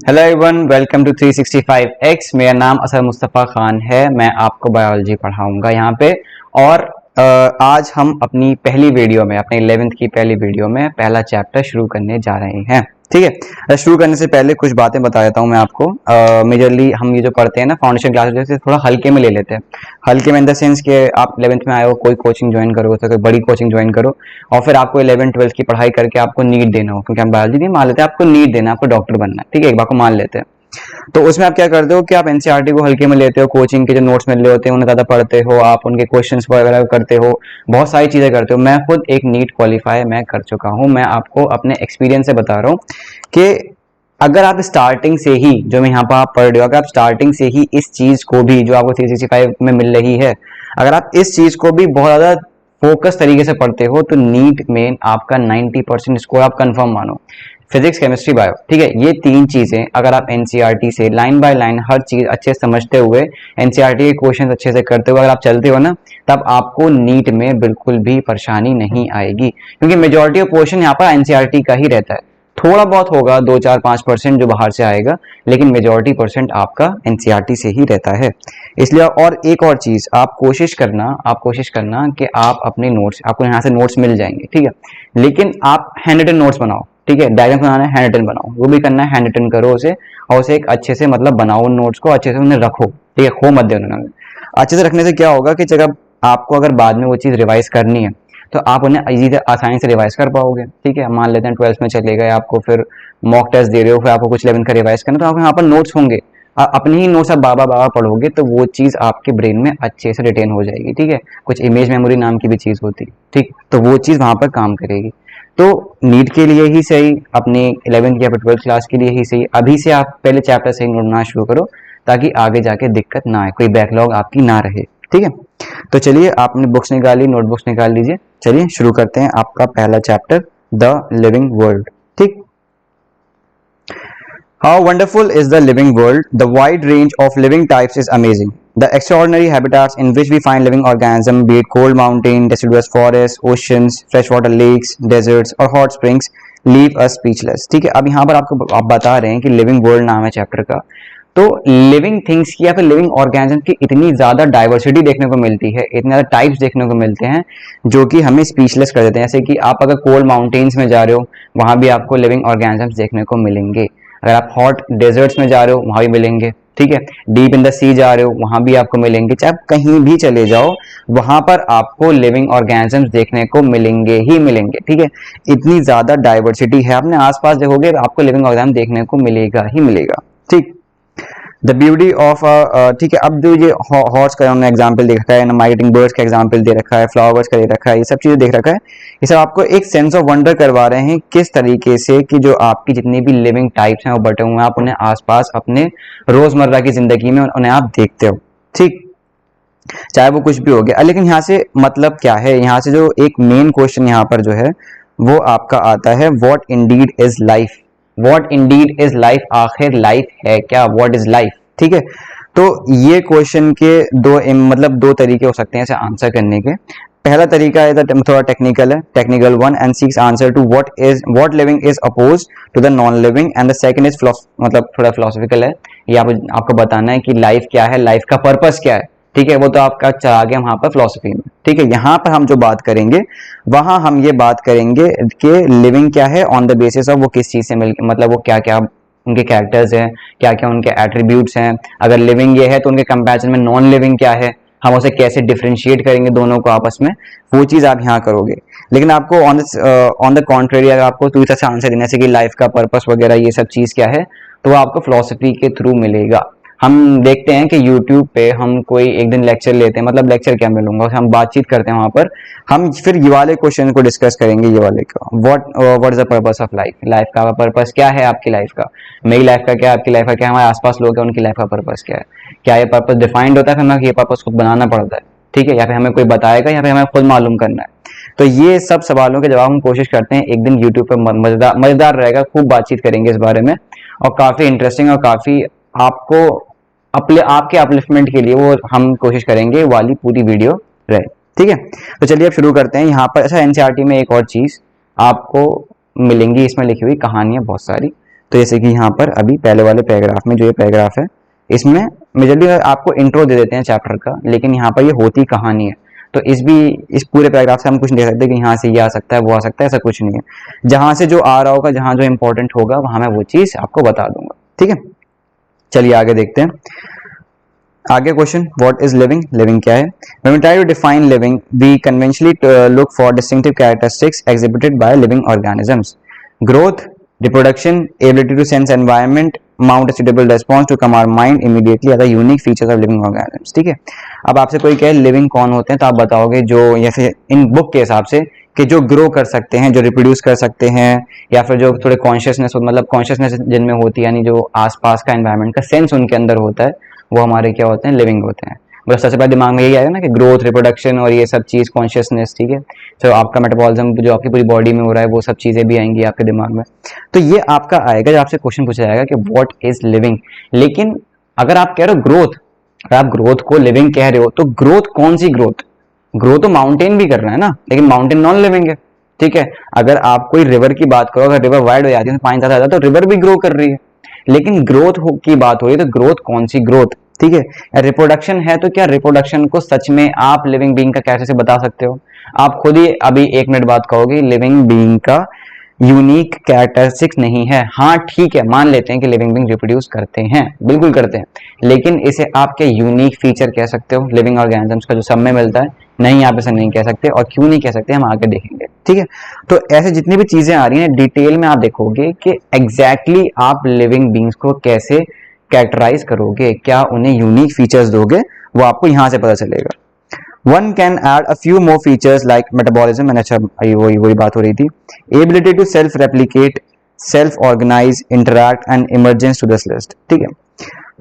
Hello everyone, welcome to 365x। मेरा नाम असद मुस्तफ़ा खान है। मैं आपको बायोलॉजी पढ़ाऊंगा यहाँ पे। और आज हम अपनी पहली वीडियो में, अपने 11th की पहली वीडियो में पहला चैप्टर शुरू करने जा रहे हैं। ठीक है, शुरू करने से पहले कुछ बातें बता देता हूँ मैं आपको। मेजरली हम ये जो पढ़ते हैं ना, फाउंडेशन क्लासेस, जैसे थोड़ा हल्के में ले लेते हैं। हल्के में इन द सेंस कि आप 11th में आए हो, कोई कोचिंग ज्वाइन करो, तो कोई बड़ी कोचिंग ज्वाइन करो और फिर आपको 11th 12th की पढ़ाई करके आपको नीट देना हो, क्योंकि हम बायोलॉजी नहीं मान लेते, आपको नीट देना है, आपको डॉक्टर बनना है। ठीक है, एक बार को मान लेते हैं। तो उसमें आप क्या करते हो कि आप एनसीईआरटी को हल्के में लेते हो, कोचिंग के जो नोट्स मिल रहे होते हैं उन्हें ज़्यादा पढ़ते हो, आप उनके क्वेश्चंस वगैरह करते हो, बहुत सारी चीज़ें करते हो। मैं खुद एक नीट क्वालिफाई मैं कर चुका हूँ। मैं आपको अपने एक्सपीरियंस से बता रहा हूँ कि अगर आप स्टार्टिंग से ही, जो मैं यहाँ पर आप पढ़ रहे हो, अगर आप स्टार्टिंग से ही इस चीज़ को भी जो आपको 365 में मिल रही है, अगर आप इस चीज़ को भी बहुत ज़्यादा फोकस तरीके से पढ़ते हो तो नीट में आपका 90% स्कोर आप कंफर्म मानो। फिजिक्स, केमिस्ट्री, बायो, ठीक है, ये तीन चीजें अगर आप एनसीईआरटी से लाइन बाय लाइन हर चीज अच्छे से समझते हुए, एनसीईआरटी के क्वेश्चन अच्छे से करते हुए अगर आप चलते हो ना, तब आपको नीट में बिल्कुल भी परेशानी नहीं आएगी, क्योंकि मेजोरिटी ऑफ क्वेश्चन यहाँ पर एनसीईआरटी का ही रहता है। थोड़ा बहुत होगा 2 4 5% जो बाहर से आएगा, लेकिन मेजोरिटी परसेंट आपका एनसीईआरटी से ही रहता है। इसलिए और एक और चीज, आप कोशिश करना कि आप अपने नोट्स, आपको यहाँ से नोट्स मिल जाएंगे, ठीक है, लेकिन आप हैंड रिटन नोट्स बनाओ। ठीक है, डायग्राम बनाना है, हैंड रिटन बनाओ, वो भी करना है, हैंड रिटन करो उसे, और उसे एक अच्छे से मतलब बनाओ, नोट्स को अच्छे से उन्हें रखो। ठीक है, खो मत दे उन्हें। अच्छे से रखने से क्या होगा कि जब आपको अगर बाद में वो चीज़ रिवाइज करनी है तो आप उन्हें इजी आसानी से रिवाइज कर पाओगे। ठीक है, मान लेते हैं 12th में चले गए, आपको फिर मॉक टेस्ट दे रहे हो, फिर आपको कुछ 11th का रिवाइज करना, तो आपको यहाँ पर नोट्स होंगे, अपने ही नोट्स आप बाबा बाबा पढ़ोगे तो वो चीज़ आपके ब्रेन में अच्छे से रिटेन हो जाएगी। ठीक है, कुछ इमेज मेमोरी नाम की भी चीज़ होती है, ठीक, तो वो चीज़ वहाँ पर काम करेगी। तो नीट के लिए ही सही, अपने 11th या फिर 12th क्लास के लिए ही सही, अभी से आप पहले चैप्टर से ढूंढना शुरू करो ताकि आगे जाके दिक्कत ना आए, कोई बैकलॉग आपकी ना रहे। ठीक है, तो चलिए, आपने बुक्स निकाली, नोटबुक्स निकाल लीजिए। चलिए शुरू करते हैं आपका पहला चैप्टर, द लिविंग वर्ल्ड। ठीक, How wonderful is the living world? The wide range of living types is amazing. The extraordinary habitats in which we find living organisms, be it cold mountain, deciduous forests, oceans, freshwater lakes, deserts और hot springs, leave us speechless. ठीक है, अब यहाँ पर आप बता रहे हैं कि लिविंग वर्ल्ड नाम है चैप्टर का, तो लिविंग थिंग्स की या फिर लिविंग ऑर्गेनिज्म की इतनी ज़्यादा डाइवर्सिटी देखने को मिलती है, इतने ज़्यादा टाइप्स देखने को मिलते हैं जो कि हमें स्पीचलेस कर देते हैं। जैसे कि आप अगर कोल्ड माउंटेन्स में जा रहे हो, वहाँ भी आपको लिविंग ऑर्गेनिजम्स देखने को मिलेंगे। अगर आप हॉट डेजर्ट्स में जा रहे हो, वहाँ भी मिलेंगे। ठीक है, डीप इन द सी जा रहे हो, वहाँ भी आपको मिलेंगे। चाहे आप कहीं भी चले जाओ, वहाँ पर आपको लिविंग ऑर्गेनिजम्स देखने को मिलेंगे ही मिलेंगे। ठीक है, इतनी ज़्यादा डाइवर्सिटी है, अपने आसपास देखोगे आपको लिविंग ऑर्गेनिज्म देखने को मिलेगा ही मिलेगा। ठीक, द ब्यूटी ऑफ, ठीक है, अब जो ये हॉर्स का उन्होंने एग्जाम्पल दे रखा है, माइग्रेटिंग बर्ड्स का एग्जाम्पल दे रखा है, फ्लावर्स का दे रखा है, ये सब चीज़ें देख रखा है। ये सब आपको एक सेंस ऑफ वंडर करवा रहे हैं किस तरीके से कि जो आपकी जितनी भी लिविंग टाइप्स हैं वो बटे हुए हैं, आप उन्हें आसपास अपने रोजमर्रा की जिंदगी में उन्हें आप देखते हो। ठीक, चाहे वो कुछ भी हो गया, लेकिन यहाँ से मतलब क्या है, यहाँ से जो एक मेन क्वेश्चन यहाँ पर जो है वो आपका आता है, what Indeed is life. What Indeed is life, आखिर लाइफ है क्या, व्हाट इज लाइफ। ठीक है, तो ये क्वेश्चन के मतलब दो तरीके हो सकते हैं इसे आंसर करने के। पहला तरीका है थोड़ा टेक्निकल है, technical one, and seeks answer to what living is oppose to the non living, and the second is मतलब थोड़ा फिलोसफिकल है। ये आपको बताना है कि लाइफ क्या है, लाइफ का पर्पस क्या है। ठीक है, वो तो आपका चला गया वहां पर फिलोसफी में। ठीक है, यहाँ पर हम जो बात करेंगे, वहां हम ये बात करेंगे कि लिविंग क्या है ऑन द बेसिस ऑफ वो किस चीज से मिलकर, मतलब वो क्या क्या उनके कैरेक्टर्स हैं, क्या क्या उनके एट्रीब्यूट्स हैं। अगर लिविंग ये है तो उनके कंपैरिजन में नॉन लिविंग क्या है, हम उसे कैसे डिफरेंशिएट करेंगे दोनों को आपस में, वो चीज आप यहाँ करोगे। लेकिन आपको ऑन द कॉन्ट्रेरी अगर आपको दूसरा से आंसर देना चाहिए कि लाइफ का पर्पस वगैरह ये सब चीज क्या है, तो वो आपको फिलोसफी के थ्रू मिलेगा। हम देखते हैं कि YouTube पे हम कोई एक दिन लेक्चर लेते हैं, मतलब लेक्चर क्या मिलूंगा, हम बातचीत करते हैं वहां पर, हम फिर ये वाले क्वेश्चन को डिस्कस करेंगे, ये वाले का, what is the purpose of life. Life का पर्पस क्या है, आपकी लाइफ का, मेरी लाइफ का क्या, आपकी लाइफ का क्या, हमारे आसपास लोग हैं उनकी लाइफ का पर्पस क्या है, क्या ये पर्पस डिफाइंड होता है, फिर हमें ये पर्पस खुद बनाना पड़ता है। ठीक है, या फिर हमें कोई बताएगा या फिर हमें खुद मालूम करना है। तो ये सब सवालों के जवाब हम कोशिश करते हैं एक दिन यूट्यूब पर, मजेदार रहेगा, खूब बातचीत करेंगे इस बारे में, और काफी इंटरेस्टिंग और काफी आपको आपके अपलिफ्टमेंट के लिए वो हम कोशिश करेंगे वाली पूरी वीडियो रहे। ठीक है, तो चलिए अब शुरू करते हैं। यहाँ पर अच्छा, एनसीईआरटी में एक और चीज आपको मिलेंगी, इसमें लिखी हुई कहानियां बहुत सारी, तो जैसे कि यहाँ पर अभी पहले वाले पैराग्राफ में जो ये पैराग्राफ है, इसमें मेजरली आपको इंट्रो दे देते हैं चैप्टर का, लेकिन यहाँ पर ये होती कहानी है। तो इस पूरे पैराग्राफ से हम कुछ नहीं दे सकते कि यहाँ से ये आ सकता है वो आ सकता है, ऐसा कुछ नहीं है। जहां से जो आ रहा होगा, जहां जो इंपॉर्टेंट होगा, वहां मैं वो चीज आपको बता दूंगा, ठीक है। चलिए आगे देखते हैं। आगे question, what is living? Living क्या है? When we try to define living, we conventionally look for distinctive characteristics exhibited by living organisms. Growth, reproduction, ability to sense environment, mount a suitable response to come our mind immediately are the unique features of living organisms. ठीक है। अब आपसे कोई कहे living कौन होते हैं, तो आप बताओगे जो, या फिर इन बुक के हिसाब से, कि जो ग्रो कर सकते हैं, जो रिप्रोड्यूस कर सकते हैं, या फिर जो थोड़े कॉन्शियसनेस, मतलब कॉन्शियसनेस जिनमें होती है, यानी जो आसपास का एनवायरनमेंट का सेंस उनके अंदर होता है, वो हमारे क्या होते हैं? लिविंग होते हैं। मतलब सबसे पहले दिमाग में यही आएगा ना कि ग्रोथ, रिप्रोडक्शन और ये सब चीज़, कॉन्शियसनेस, ठीक है। तो आपका मेटाबॉलिज्म जो आपकी पूरी बॉडी में हो रहा है, वो सब चीज़ें भी आएंगी आपके दिमाग में। तो ये आपका आएगा जब आपसे क्वेश्चन पूछा जाएगा कि व्हाट इज लिविंग। लेकिन अगर आप कह रहे हो ग्रोथ, अगर आप ग्रोथ को लिविंग कह रहे हो, तो ग्रोथ कौन सी ग्रोथ? ग्रो तो माउंटेन भी कर रहा है ना, लेकिन माउंटेन नॉन लिविंग है, ठीक है। अगर आप कोई रिवर की बात करो, अगर रिवर वाइड हो जाती है, पानी ज्यादा आ जाता है, तो रिवर भी ग्रो कर रही है। लेकिन ग्रोथ की बात हो रही है, तो ग्रोथ कौन सी ग्रोथ, ठीक है। रिप्रोडक्शन है, तो क्या रिप्रोडक्शन को सच में आप लिविंग बीइंग का कैसे से बता सकते हो? आप खुद ही अभी 1 मिनट बाद कहोगे लिविंग बीइंग का यूनिक कैरेक्टरिस्टिक्स नहीं है। हाँ ठीक है, मान लेते हैं कि लिविंग बीइंग रिप्रोड्यूस करते हैं, बिल्कुल करते हैं, लेकिन इसे आप क्या यूनिक फीचर कह सकते हो लिविंग ऑर्गेनिजम्स का जो सब में मिलता है? नहीं, आप ऐसा नहीं कह सकते। और क्यों नहीं कह सकते, हम आगे देखेंगे, ठीक है। तो ऐसे जितनी भी चीजें आ रही हैं डिटेल में आप देखोगे कि एग्जैक्टली आप लिविंग बीइंग्स को कैसे कैरेक्टराइज करोगे, क्या उन्हें यूनिक फीचर्स दोगे, वो आपको यहां से पता चलेगा। One can add a few more features like metabolism, and अच्छा वही बात हो रही थी, ability to self replicate, self organize, interact and emergence to this list, ठीक है।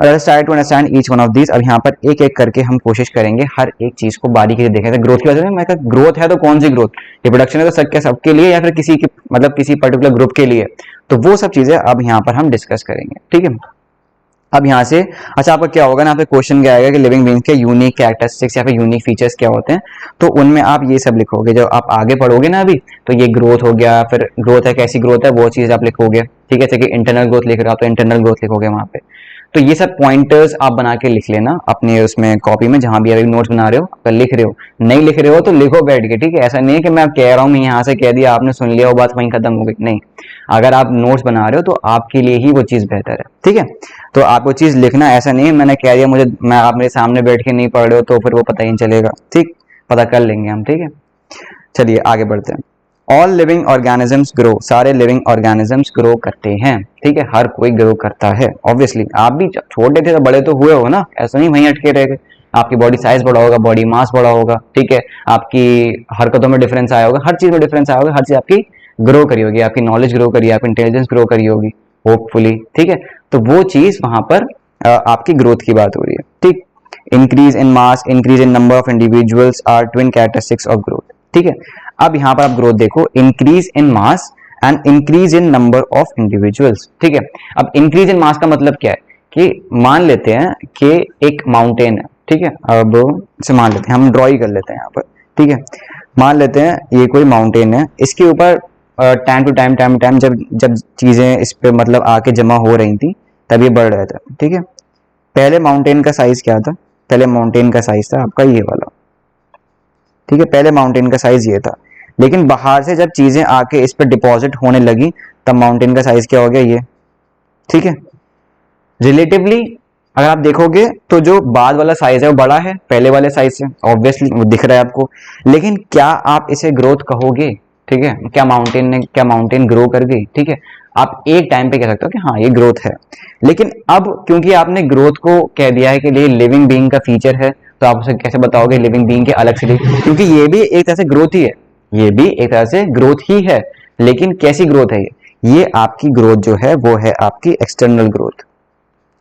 Let's try to understand each one of these। अब यहाँ पर एक एक करके हम कोशिश करेंगे हर एक चीज को बारीकी से देखें। ग्रोथ की वजह से मैं कहा ग्रोथ है तो कौन सी ग्रोथ? रिप्रोडक्शन है तो सबके लिए, या फिर किसी के, मतलब किसी पर्टिकुलर ग्रुप के लिए? तो वो सब चीजें अब यहाँ पर हम डिस्कस करेंगे, ठीक है। अब यहाँ से अच्छा आपका क्या होगा ना, आपका क्वेश्चन क्या आएगा कि लिविंग बीइंग्स के यूनिक कैरेक्टरिस्टिक्स या फिर यूनिक फीचर्स क्या होते हैं, तो उनमें आप ये सब लिखोगे। जब आप आगे पढ़ोगे ना अभी, तो ये ग्रोथ हो गया, फिर ग्रोथ है, कैसी ग्रोथ है, वो चीज आप लिखोगे, ठीक है। जैसे कि इंटरनल ग्रोथ लिख रहा हो तो इंटरनल ग्रोथ लिखोगे वहां पे। तो ये सब पॉइंटर्स आप बना के लिख लेना अपने उसमें कॉपी में, जहां भी अभी नोट्स बना रहे हो। अगर लिख रहे हो, नहीं लिख रहे हो तो लिखो बैठ के, ठीक है। ऐसा नहीं है कि मैं कह रहा हूँ, मैं यहाँ से कह दिया, आपने सुन लिया, वो बात वहीं खत्म हो गई, नहीं। अगर आप नोट्स बना रहे हो तो आपके लिए ही वो चीज बेहतर है, ठीक है। तो आप वो चीज लिखना, ऐसा नहीं है मैंने कह दिया, आप मेरे सामने बैठ के नहीं पढ़ रहे हो तो फिर वो पता ही नहीं चलेगा, ठीक। पता कर लेंगे हम, ठीक है। चलिए आगे बढ़ते हैं। ऑल लिविंग ऑर्गेनिजम्स ग्रो, सारे लिविंग ऑर्गेनिजम्स ग्रो करते हैं, ठीक है। हर कोई ग्रो करता है, ऑब्वियसली। आप भी छोटे थे तो बड़े तो हुए हो ना, ऐसा नहीं वहीं अटके रह गए। आपकी बॉडी साइज बड़ा होगा, बॉडी मास बड़ा होगा, ठीक है। आपकी हरकतों में डिफरेंस आया होगा, हर चीज में डिफरेंस आया होगा, हर चीज आपकी ग्रो करी होगी, आपकी नॉलेज ग्रो करी, आपकी इंटेलिजेंस ग्रो करी होगी, होपफुली, ठीक है। तो वो चीज वहां पर आपकी ग्रोथ की बात हो रही है, ठीक। Increase in mass, increase in number of individuals are twin characteristics of growth, ठीक है। अब यहां पर आप ग्रोथ देखो, increase in mass and increase in number of individuals, ठीक है। अब इंक्रीज इन मास का मतलब क्या है कि मान लेते हैं कि एक माउंटेन है, ठीक है। अब इसे मान लेते हैं, हम ड्रॉ ही कर लेते हैं यहाँ पर, ठीक है। मान लेते हैं ये कोई माउंटेन है, इसके ऊपर टाइम टू टाइम जब चीजें इस पे मतलब आके जमा हो रही थी, तब ये बढ़ रहा था, ठीक है। पहले माउंटेन का साइज क्या था? पहले माउंटेन का साइज था आपका ये वाला, ठीक है। पहले माउंटेन का साइज ये था, लेकिन बाहर से जब चीजें आके इस पर डिपॉजिट होने लगी, तब माउंटेन का साइज क्या हो गया? ये, ठीक है। रिलेटिवली अगर आप देखोगे तो जो बाद वाला साइज है वो बड़ा है पहले वाले साइज से, ऑब्वियसली वो दिख रहा है आपको। लेकिन क्या आप इसे ग्रोथ कहोगे? ठीक है, क्या माउंटेन ग्रो कर गई? ठीक है, आप एक टाइम पे कह सकते हो कि हाँ ये ग्रोथ है। लेकिन अब क्योंकि आपने ग्रोथ को कह दिया है कि ये लिविंग बीइंग का फीचर है, तो आप उसे कैसे बताओगे लिविंग बीइंग के अलग से? क्योंकि ये भी एक तरह से ग्रोथ ही है, ये भी एक तरह से ग्रोथ ही है, लेकिन कैसी ग्रोथ है ये आपकी ग्रोथ जो है वो है आपकी एक्सटर्नल ग्रोथ।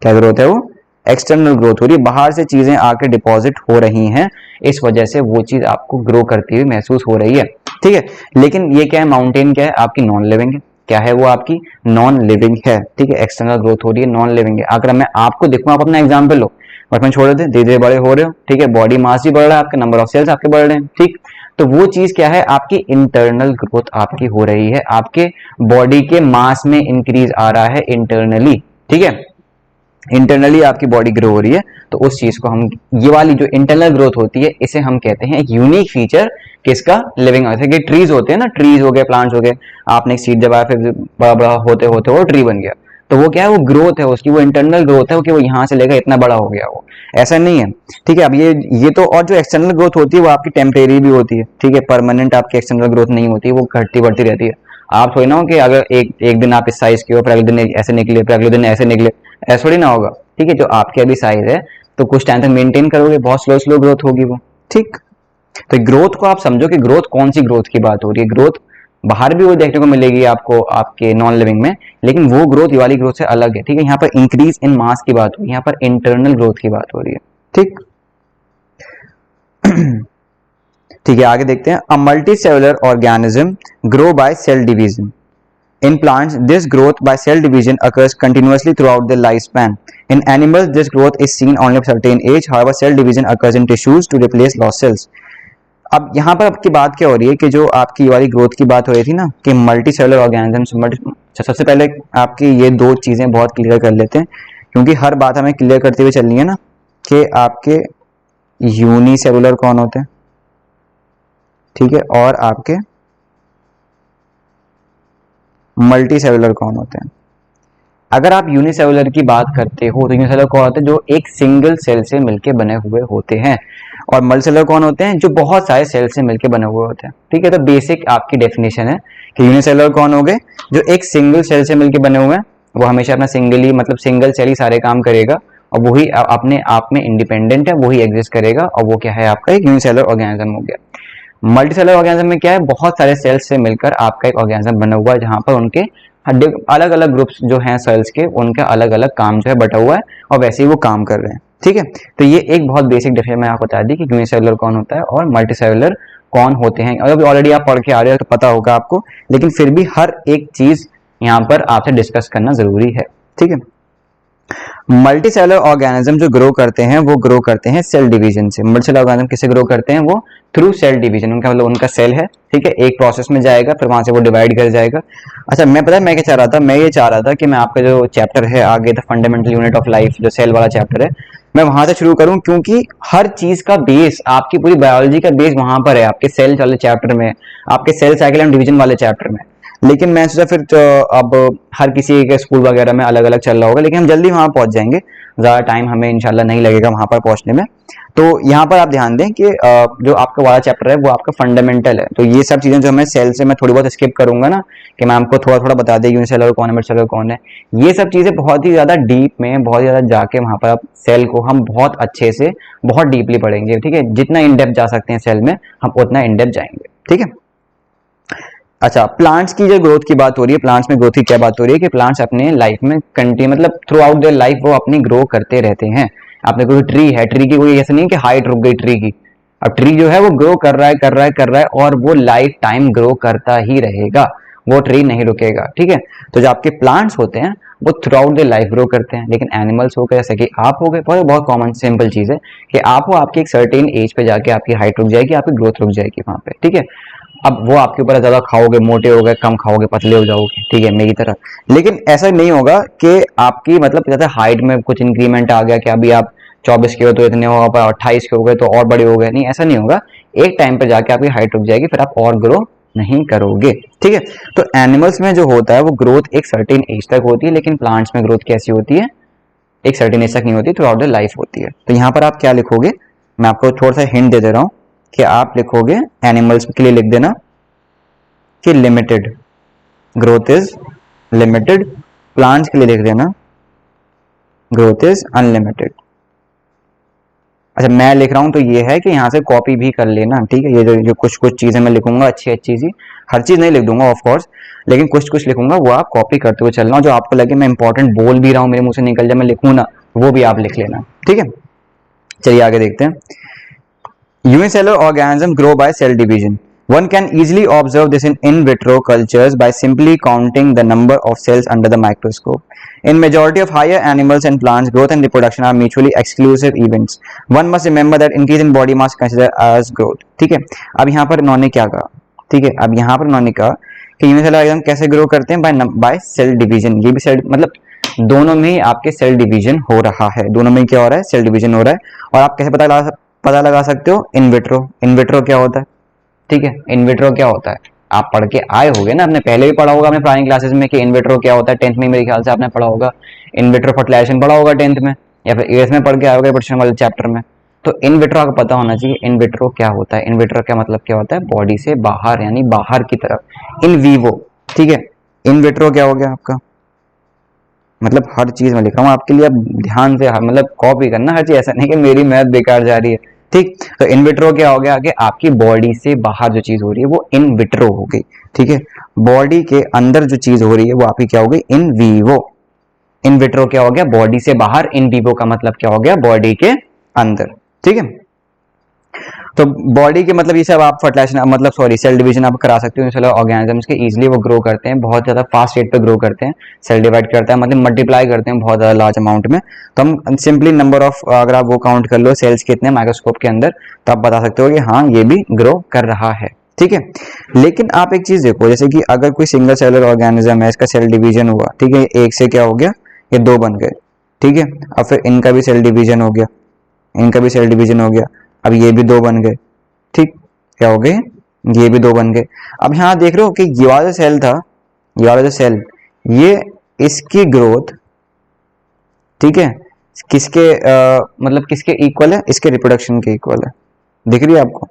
क्या ग्रोथ है वो? एक्सटर्नल ग्रोथ हो रही है, बाहर से चीजें आके डिपॉजिट हो रही हैं, इस वजह से वो चीज आपको ग्रो करती हुई महसूस हो रही है। ठीक है, लेकिन ये क्या है? माउंटेन क्या है? आपकी नॉन लिविंग है। क्या है वो? आपकी नॉन लिविंग है। ठीक है, एक्सटर्नल ग्रोथ हो रही है, नॉन लिविंग है। अगर मैं आपको देखूं, आप अपना एग्जाम्पल लो, बचपन छोड़ देते, धीरे धीरे बड़े हो रहे हो, ठीक है, बॉडी मास भी बढ़ रहा है, आपके नंबर ऑफ सेल्स आपके बढ़ रहे हैं, ठीक। तो वो चीज क्या है, आपकी इंटरनल ग्रोथ आपकी हो रही है, आपके बॉडी के मास में इंक्रीज आ रहा है इंटरनली, ठीक है, इंटरनली आपकी बॉडी ग्रो हो रही है। तो उस चीज को हम, ये वाली जो इंटरनल ग्रोथ होती है, इसे हम कहते हैं एक यूनिक फीचर किसका, लिविंग, जैसे कि ट्रीज होते हैं ना, ट्रीज हो गए, प्लांट्स हो गए, आपने एक सीड दबाया, फिर बड़ा बड़ा होते होते वो ट्री बन गया, तो वो क्या है, वो ग्रोथ है उसकी, वो इंटरनल ग्रोथ है कि वो यहाँ से लेकर इतना बड़ा हो गया, वो ऐसा नहीं है, ठीक है। अब ये तो, और जो एक्सटर्नल ग्रोथ होती है वो आपकी टेम्परेरी भी होती है, ठीक है, परमानेंट आपकी एक्सटर्नल ग्रोथ नहीं होती है, वो घटती बढ़ती रहती है। आप थोड़ी ना हो कि अगर एक दिन आप इस साइज के हो, फिर अगले दिन ऐसे निकले, फिर अगले दिन ऐसे निकले, ऐसा थोड़ी ना होगा, ठीक है। जो आपके अभी साइज है तो कुछ टाइम तक मेंटेन करोगे, बहुत स्लो स्लो ग्रोथ होगी वो, ठीक। तो ग्रोथ को आप समझो कि ग्रोथ कौन सी ग्रोथ की बात हो रही है। ग्रोथ बाहर भी वो देखने को मिलेगी आपको आपके नॉन लिविंग में, लेकिन वो ग्रोथ ये वाली ग्रोथ से अलग है, ठीक है। यहाँ पर इंक्रीज इन मास की बात हो रही है, यहाँ पर इंटरनल ग्रोथ की बात हो रही है, ठीक। ठीक है, आगे देखते हैं। A multicellular organism grow by cell division. In plants, this growth by cell division occurs continuously throughout the lifespan. In animals, this growth is seen only at a certain age. However, cell division occurs in tissues to replace lost cells. अब यहाँ पर आपकी बात क्या हो रही है कि जो आपकी वाली ग्रोथ की बात हो रही थी ना कि मल्टी सेलुलर ऑर्गेनिज्म, सबसे पहले आपकी ये दो चीज़ें बहुत क्लियर कर लेते हैं, क्योंकि हर बात हमें क्लियर करते हुए चलनी है ना कि आपके यूनिसेलुलर कौन होते हैं, ठीक है, और आपके मल्टी सेलुलर कौन होते हैं। अगर आप यूनिसेलुलर की बात करते हो तो यूनिसेलुलर कौन होते हैं, जो एक सिंगल सेल से मिलकर बने हुए होते हैं, और मल्टीसेलुलर कौन होते हैं, जो बहुत सारे सेल से मिलकर बने हुए होते हैं, ठीक है। तो बेसिक आपकी डेफिनेशन है कि यूनिसेलुलर कौन हो गए, जो एक सिंगल सेल से मिलकर बने हुए हैं, वो हमेशा अपना सिंगली, मतलब सिंगल सेल ही सारे काम करेगा, और वही अपने आप में इंडिपेंडेंट है, वही एग्जिस्ट करेगा, और वो क्या है, आपका एक यूनिसेलुलर ऑर्गेनिज्म हो गया। मल्टीसेलुलर ऑर्गेनिज्म में क्या है, बहुत सारे सेल्स से मिलकर आपका एक ऑर्गेनिज्म बना हुआ है, जहां पर उनके अलग अलग ग्रुप्स जो हैं सेल्स के, उनका अलग अलग काम जो है बटा हुआ है, और वैसे ही वो काम कर रहे हैं, ठीक है। तो ये एक बहुत बेसिक डेफिनेशन मैं आपको बता दी कि यूनिसेलुलर कौन होता है और मल्टीसेलुलर कौन होते हैं। अगर ऑलरेडी आप पढ़ के आ रहे हो तो पता होगा आपको, लेकिन फिर भी हर एक चीज यहाँ पर आपसे डिस्कस करना जरूरी है, ठीक है। मल्टीसेलुलर ऑर्गेनिज्म जो ग्रो करते हैं वो ग्रो करते हैं सेल डिवीजन से। मल्टीसेलुलर ऑर्गेनिज्म किससे ग्रो करते हैं, वो थ्रू सेल डिवीजन, उनका मतलब उनका सेल है, ठीक है, एक प्रोसेस में जाएगा, फिर वहां से वो डिवाइड कर जाएगा। अच्छा, मैं पता है मैं क्या चाह रहा था, मैं ये चाह रहा था कि मैं आपका जो चैप्टर है आगे the fundamental unit of life, जो सेल वाला चैप्टर है, मैं वहां से शुरू करूं, क्योंकि हर चीज का बेस, आपकी पूरी बायोलॉजी का बेस वहां पर है, आपके सेल वाले चैप्टर में, आपके सेल साइकिल एंड डिवीजन वाले चैप्टर में। लेकिन मैं सोचा फिर तो अब हर किसी के स्कूल वगैरह में अलग अलग चल रहा होगा, लेकिन हम जल्दी वहां पहुंच जाएंगे, ज़्यादा टाइम हमें इंशाल्लाह नहीं लगेगा वहां पर पहुंचने में। तो यहाँ पर आप ध्यान दें कि जो आपका वाला चैप्टर है वो आपका फंडामेंटल है, तो ये सब चीजें जो मैं सेल से मैं थोड़ी बहुत स्किप करूंगा ना, कि मैं आपको थोड़ा थोड़ा बता दें यूनिसेलुलर कौन है, मल्टीसेलुलर कौन है, ये सब चीजें बहुत ही ज्यादा डीप में, बहुत ज्यादा जाके वहां पर आप सेल को हम बहुत अच्छे से, बहुत डीपली पढ़ेंगे, ठीक है। जितना इन डेप्थ जा सकते हैं सेल में, हम उतना इन डेप्थ जाएंगे, ठीक है। अच्छा, प्लांट्स की जो ग्रोथ की बात हो रही है, प्लांट्स में ग्रोथ की क्या बात हो रही है कि प्लांट्स अपने लाइफ में कंटिन्यू, मतलब थ्रू आउट देयर लाइफ वो अपनी ग्रो करते रहते हैं। आपने कोई ट्री है, ट्री की कोई ऐसा नहीं कि हाइट रुक गई ट्री की, अब ट्री जो है वो ग्रो कर रहा है कर रहा है कर रहा है, और वो लाइफ टाइम ग्रो करता ही रहेगा, वो ट्री नहीं रुकेगा, ठीक है। तो जो आपके प्लांट्स होते हैं वो through out the life grow करते हैं। लेकिन एनिमल्स हो गए, जैसे कि आप हो गए, बहुत कॉमन सिंपल चीज है कि आप हो, आपकी एक सर्टेन एज पे जाके आपकी हाइट रुक जाएगी, आपकी ग्रोथ रुक जाएगी वहां पे, ठीक है। अब वो आपके ऊपर, ज्यादा खाओगे मोटे हो गए, कम खाओगे पतले हो जाओगे, ठीक है, मेरी तरह। लेकिन ऐसा नहीं होगा कि आपकी, मतलब जैसे हाइट में कुछ इंक्रीमेंट आ गया कि अभी आप 24 के हो तो इतने हो, आप 28 के हो गए तो और बड़े हो गए, नहीं, ऐसा नहीं होगा। एक टाइम पे जाके आपकी हाइट रुक जाएगी, फिर आप और ग्रो नहीं करोगे, ठीक है। तो एनिमल्स में जो होता है वो ग्रोथ एक सर्टेन एज तक होती है, लेकिन प्लांट्स में ग्रोथ कैसी होती है, एक सर्टेन एज तक नहीं होती, थ्रू आउट द लाइफ होती है। तो यहाँ पर आप क्या लिखोगे, मैं आपको थोड़ा सा हिंट दे रहा हूँ कि आप लिखोगे एनिमल्स के लिए लिख देना कि limited, growth is limited. Plants के लिए लिख देना ग्रोथ इज अनलिमिटेड। अच्छा, मैं लिख रहा हूं तो ये है कि यहाँ से कॉपी भी कर लेना, ठीक है। ये जो कुछ चीजें मैं लिखूंगा अच्छी अच्छी सी, हर चीज नहीं लिख दूंगा ऑफ कोर्स, लेकिन कुछ लिखूंगा, वो आप कॉपी करते हुए चलना, जो आपको लगे मैं इंपॉर्टेंट बोल भी रहा हूँ, मेरे मुंह से निकल जाए, मैं लिखूं ना, वो भी आप लिख लेना, ठीक है। चलिए आगे देखते हैं। Unicellular organism grow by cell division. One can easily observe this in vitro cultures by simply counting the number of cells under the microscope. In majority of higher animals and plants, growth and reproduction are mutually exclusive events. One must remember that increase in body mass considered as growth. ठीक है, अब यहाँ पर इन्होंने क्या कहा, ठीक है, अब यहाँ पर इन्होंने कहा कि यूनिसेलुलर ऑर्गेनिज्म कैसे ग्रो करते हैं, बाय सेल डिवीजन। ये भी सेल, मतलब दोनों में ही आपके सेल डिवीजन हो रहा है, दोनों में क्या हो रहा है, सेल डिवीजन हो रहा है। और आप कैसे पता लगा सकते हो, इन विट्रो। इन विट्रो क्या होता है, ठीक है, इन विट्रो क्या होता है, आप पढ़ के आए होगे ना, आपने पहले भी पढ़ा होगा अपने पुरानी क्लासेस में कि इन विट्रो क्या होता है, 10th में मेरे ख्याल से आपने पढ़ा होगा। इन विट्रो फर्टिलाइजेशन पढ़ा होगा 10th में, या फिर 8th में पढ़ के आए होगे रिप्रोडक्शन वाले चैप्टर में। तो इन विट्रो आपको पता होना चाहिए इन विट्रो क्या होता है। इन विट्रो का मतलब क्या होता है, बॉडी से बाहर, यानी बाहर की तरफ। इन वीवो, ठीक है, इन विट्रो क्या हो गया आपका, मतलब हर चीज में लिख रहा हूँ आपके लिए, अब ध्यान से मतलब कॉपी करना हर चीज, ऐसा नहीं कि मेरी मैथ बेकार जा रही है, ठीक। तो इन विट्रो क्या हो गया, कि आपकी बॉडी से बाहर जो चीज हो रही है वो इन विट्रो हो गई, ठीक है। बॉडी के अंदर जो चीज हो रही है वो आपकी क्या हो गई, इन वीवो। इन विट्रो क्या हो गया, बॉडी से बाहर। इन वीवो का मतलब क्या हो गया, बॉडी के अंदर, ठीक है। तो बॉडी के मतलब ये सब आप फर्टिलाइजेशन, मतलब सॉरी सेल डिवीजन आप करा सकते हो यूनिसेलुलर ऑर्गेनिजम्स के, इजीली वो ग्रो करते हैं, बहुत ज्यादा फास्ट रेट पे ग्रो करते हैं, सेल डिवाइड करता है, मतलब मल्टीप्लाई करते हैं बहुत ज्यादा लार्ज अमाउंट में। तो हम सिंपली नंबर ऑफ, अगर आप वो काउंट कर लो सेल्स कितने माइक्रोस्कोप के अंदर, तो आप बता सकते हो कि हाँ ये भी ग्रो कर रहा है, ठीक है। लेकिन आप एक चीज देखो, जैसे कि अगर कोई सिंगल सेलुलर ऑर्गेनिज्म है, इसका सेल डिवीजन हुआ, ठीक है, एक से क्या हो गया, ये दो बन गए, ठीक है। अब फिर इनका भी सेल डिवीजन हो गया, इनका भी सेल डिवीजन हो गया, अब ये भी दो बन गए, ठीक, क्या हो गए, ये भी दो बन गए। अब यहाँ देख रहे हो कि ये वाला जो सेल था, ये वाला जो सेल, ये इसकी ग्रोथ, ठीक है, किसके मतलब किसके इक्वल है, इसके रिप्रोडक्शन के इक्वल है। दिख रही है आपको,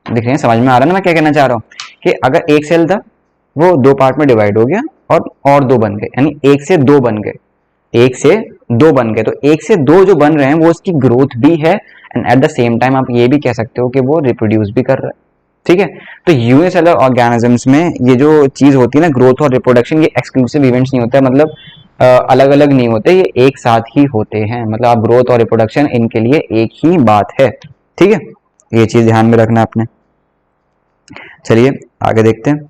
दिख रही है, समझ में आ रहा है ना मैं क्या कहना चाह रहा हूँ, कि अगर एक सेल था वो दो पार्ट में डिवाइड हो गया और दो बन गए, यानी एक से दो बन गए, एक से दो बन गए। तो एक से दो जो बन रहे हैं वो उसकी ग्रोथ भी है, and at the same time आप ये भी कह सकते हो कि वो रिप्रोड्यूस भी कर रहा है, ठीक है। तो यूनिसेलुलर ऑर्गेनिजम्स में ये जो चीज होती है ना, ग्रोथ और रिप्रोडक्शन, ये एक्सक्लूसिव इवेंट्स नहीं होते हैं, मतलब अलग अलग नहीं होते, ये एक साथ ही होते हैं, मतलब आप ग्रोथ और रिप्रोडक्शन इनके लिए एक ही बात है, ठीक है। ये चीज ध्यान में रखना आपने। चलिए आगे देखते हैं।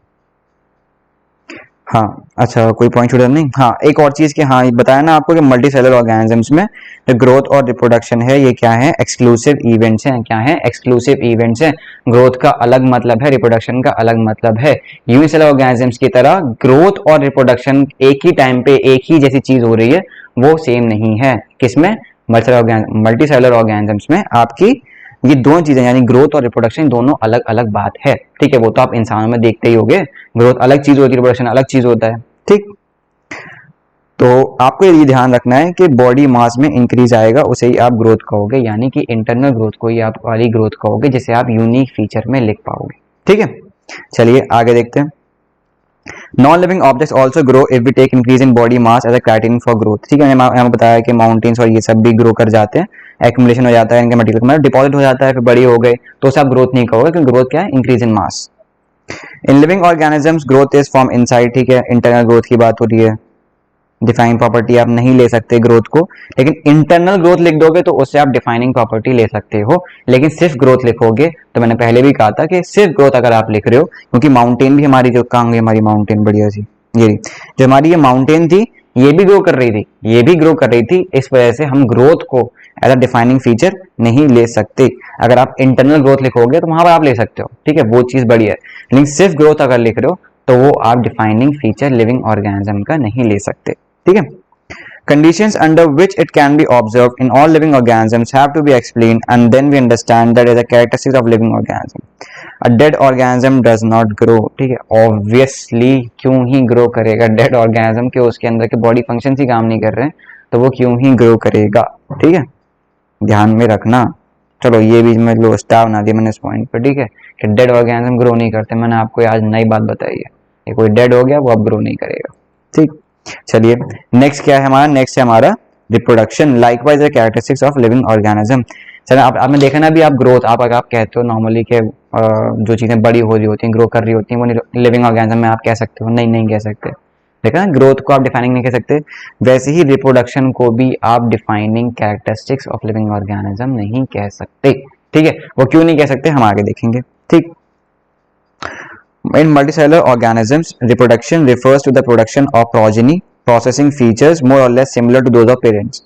हाँ, अच्छा कोई पॉइंट छूटा नहीं, हाँ एक और चीज कि हाँ बताया ना आपको कि मल्टी सेलुलर ऑर्गेनिजम्स में जो ग्रोथ और रिप्रोडक्शन है ये क्या है, एक्सक्लूसिव इवेंट्स हैं। क्या है, एक्सक्लूसिव इवेंट्स हैं। ग्रोथ का अलग मतलब है, रिप्रोडक्शन का अलग मतलब है। यूनिसेलुलर ऑर्गेनिजम्स की तरह ग्रोथ और रिप्रोडक्शन एक ही टाइम पे एक ही जैसी चीज हो रही है, वो सेम नहीं है। किसमें, मल्टी सेलुलर ऑर्गेनिजम्स में आपकी ये दोनों चीजें यानी ग्रोथ और रिप्रोडक्शन दोनों अलग अलग बात है, ठीक है। वो तो आप इंसानों में देखते ही होंगे, ग्रोथ अलग चीज होती है, रिप्रोडक्शन अलग चीज होता है, ठीक। तो आपको ये ध्यान रखना है कि बॉडी मास में इंक्रीज आएगा उसे ही आप ग्रोथ कहोगे, यानी कि इंटरनल ग्रोथ को ही आप वाली ग्रोथ कहोगे, जिसे आप यूनिक फीचर में लिख पाओगे, ठीक है। चलिए आगे देखते हैं। Non living objects also grow if we take increase in body mass as a criterion for growth, ठीक है। मैंने बताया कि माउंटेन्स और ये सब भी ग्रो कर जाते हैं, एक्युमुलेशन हो जाता है इनके मटेरियल में, डिपॉजिट हो जाता है, फिर बड़ी हो गए, तो उसे आप ग्रोथ नहीं कहोगे, क्योंकि ग्रोथ क्या है, increase in mass. In living organisms growth is from inside, ठीक है, इंटरनल ग्रोथ की बात हो रही है। डिफाइनिंग प्रॉपर्टी आप नहीं ले सकते ग्रोथ को, लेकिन इंटरनल ग्रोथ लिख दोगे तो उससे आप डिफाइनिंग प्रॉपर्टी ले सकते हो। लेकिन सिर्फ ग्रोथ लिखोगे तो मैंने पहले भी कहा था कि सिर्फ ग्रोथ अगर आप लिख रहे हो, क्योंकि माउंटेन भी हमारी जो कहाँ गई हमारी माउंटेन, बढ़िया सी ये जो हमारी ये माउंटेन थी ये भी ग्रो कर रही थी, ये भी ग्रो कर रही थी, इस वजह से हम ग्रोथ को एज अ डिफाइनिंग फीचर नहीं ले सकते। अगर आप इंटरनल ग्रोथ लिखोगे तो वहां पर आप ले सकते हो, ठीक है, वो चीज बड़ी है। लेकिन सिर्फ ग्रोथ अगर लिख रहे हो तो वो आप डिफाइनिंग फीचर लिविंग ऑर्गेनिज्म का नहीं ले सकते, ठीक है। Conditions under which it can be observed in all living organisms have to be explained, and then we understand that as a characteristic of living organism. A dead organism does not grow, ठीक है। Obviously क्यों ही grow करेगा dead organism, के उसके अंदर के body functions ही काम नहीं कर रहे हैं, तो वो क्यों ही grow करेगा, ठीक है, ध्यान में रखना। चलो ये भी मैं लो स्टार बना दिया मैंने इस पॉइंट पर, ठीक है, कि डेड ऑर्गेनिज्म ग्रो नहीं करते। मैंने आपको आज नई बात बताई है, ये कोई डेड हो गया वो अब ग्रो नहीं करेगा, ठीक। चलिए नेक्स्ट क्या है हमारा, नेक्स्ट है हमारा reproduction. Likewise the characteristics of living organism. चलो आपने देखा ना अभी, आप ग्रोथ आप अगर आप कहते हो नॉर्मली के जो चीजें बड़ी हो रही होती हैं, ग्रो कर रही होती हैं, वो लिविंग ऑर्गेनिज्म में आप कह सकते हो, नहीं नहीं कह सकते। देखा ना, ग्रोथ को आप डिफाइनिंग नहीं कह सकते, वैसे ही रिप्रोडक्शन को भी आप defining characteristics of living organism नहीं कह सकते, ठीक है। वो क्यों नहीं कह सकते हम आगे देखेंगे, ठीक। In multicellular organisms, reproduction refers to the production of progeny possessing features more or less similar to those of parents.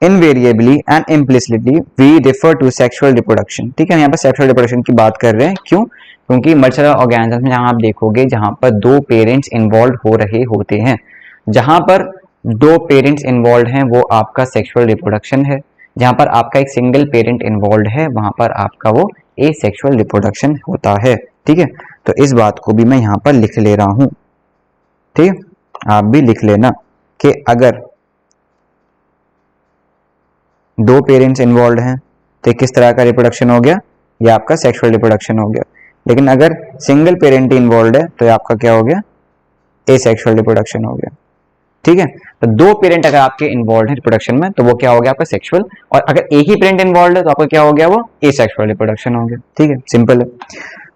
Invariably and implicitly we refer to sexual reproduction. ठीक है, यहाँ पर sexual reproduction की बात कर रहे हैं. क्यों? क्योंकि multicellular organisms में जहाँ आप देखोगे जहाँ पर दो पेरेंट्स इन्वॉल्व हो रहे होते हैं, जहाँ पर दो पेरेंट्स इन्वॉल्व हैं वो आपका सेक्सुअल रिप्रोडक्शन है. जहाँ पर आपका एक सिंगल पेरेंट इन्वॉल्व है वहाँ पर आपका वो एसेक्सुअल रिप्रोडक्शन होता है. ठीक है, तो इस बात को भी मैं यहाँ पर लिख ले रहा हूँ. ठीक है, आप भी लिख लेना कि अगर दो पेरेंट्स इन्वॉल्व हैं तो किस तरह का रिप्रोडक्शन हो गया, ये आपका सेक्सुअल रिप्रोडक्शन हो गया. लेकिन अगर सिंगल पेरेंट इन्वॉल्व है तो आपका क्या हो गया, एसेक्सुअल रिप्रोडक्शन हो गया. ठीक है, तो दो पेरेंट अगर आपके इन्वॉल्व है रिप्रोडक्शन में तो वो क्या हो गया आपका सेक्सुअल, और अगर एक ही पेरेंट इन्वॉल्व है तो आपका क्या हो गया, वो एसेक्सुअल रिप्रोडक्शन हो गया. ठीक है, सिंपल है.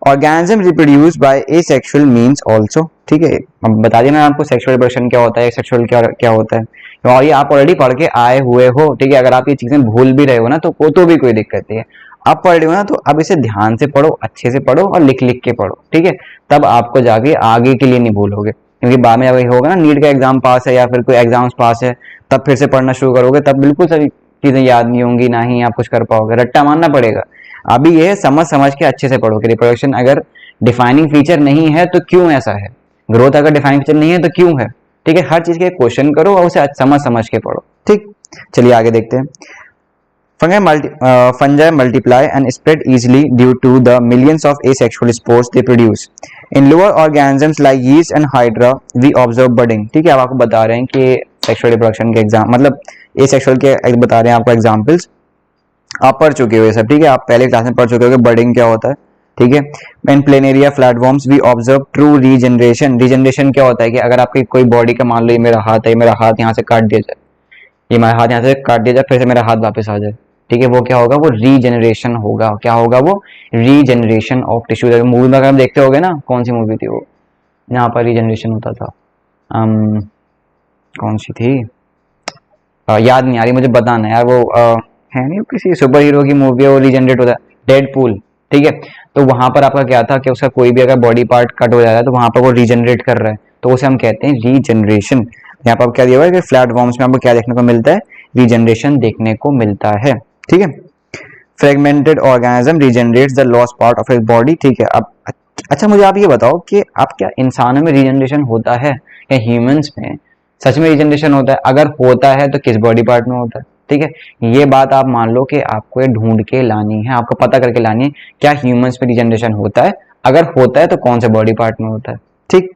Organism reproduce by asexual means also. ठीक है, अब बता देना आपको सेक्सुअल रिप्रोडक्शन क्या होता है, सेक्सुअल क्या होता है, और ये आप ऑलरेडी पढ़ के आए हुए हो. ठीक है, अगर आप ये चीजें भूल भी रहे हो ना तो भी कोई दिक्कत नहीं है. आप पढ़ रहे हो ना तो अब इसे ध्यान से पढ़ो, अच्छे से पढ़ो और लिख लिख के पढ़ो. ठीक है, तब आपको जाके आगे के लिए नहीं भूलोगे. क्योंकि बाद में अगर होगा ना नीट का एग्जाम पास है या फिर कोई एग्जाम्स पास है तब फिर से पढ़ना शुरू करोगे तब बिल्कुल सारी चीजें याद नहीं होंगी, ना ही आप कुछ कर पाओगे, रट्टा मारना पड़ेगा. अभी ये समझ समझ के अच्छे से पढ़ो कि रिप्रोडक्शन अगर डिफाइनिंग फीचर नहीं है तो क्यों ऐसा है, ग्रोथ अगर डिफाइनिंग फीचर नहीं है तो क्यों है. ठीक है, हर चीज के क्वेश्चन करो और उसे समझ समझ के पढ़ो. ठीक, चलिए आगे देखते हैं. Fungi multiply and spread easily due to the millions of asexual spores they produce. In lower organisms like yeast and hydra, we observe budding. ठीक है, अब आपको बता रहे हैं कि सेक्सुअल रिप्रोडक्शन के एग्जाम मतलब एसेक्सुअल के बता रहे हैं आपको एग्जांपल्स, आप पढ़ चुके हो सब. ठीक है, आप पहले क्लास में पढ़ चुके हो कि बडिंग क्या होता है. ठीक है, in planaria flatworms we observe true regeneration. Regeneration क्या होता है कि अगर आपकी कोई बॉडी का मान लो ये मेरा हाथ है, मेरा हाथ यहाँ से काट दिया जाए, ये मेरा हाथ यहाँ से काट दिया जाए, फिर से मेरा हाथ वापस आ जाए. ठीक है, वो क्या होगा, वो रीजनरेशन होगा. क्या होगा, वो रीजनरेशन ऑफ टिश्यू. मूवी में अगर आप देखते होगे ना, कौन सी मूवी थी वो, यहाँ पर रीजनरेशन होता था, कौन सी थी, याद नहीं आ रही मुझे, बताना यार. वो है नहीं, किसी सुपर हीरो की मूवी है, वो रीजनरेट होता है, डेडपूल. ठीक है, तो वहां पर आपका क्या था कि उसका कोई भी अगर बॉडी पार्ट कट हो जाता है तो वहां पर वो रीजनरेट कर रहा है, तो उसे हम कहते हैं रीजनरेशन. यहाँ पर क्या दिया हुआ है कि फ्लैट वॉर्म्स में आपको क्या देखने को मिलता है, रीजनरेशन देखने को मिलता है. ठीक है, fragmented organism regenerates the lost part of his body. ठीक है, अब अच्छा मुझे आप ये बताओ कि आप क्या इंसानों में रीजनरेशन होता है या ह्यूमंस में सच में रीजनरेशन होता है, अगर होता है तो किस बॉडी पार्ट में होता है. ठीक है, ये बात आप मान लो कि आपको ये ढूंढ के लानी है, आपको पता करके लानी है क्या ह्यूमंस में रीजनरेशन होता है, अगर होता है तो कौन से बॉडी पार्ट में होता है. ठीक,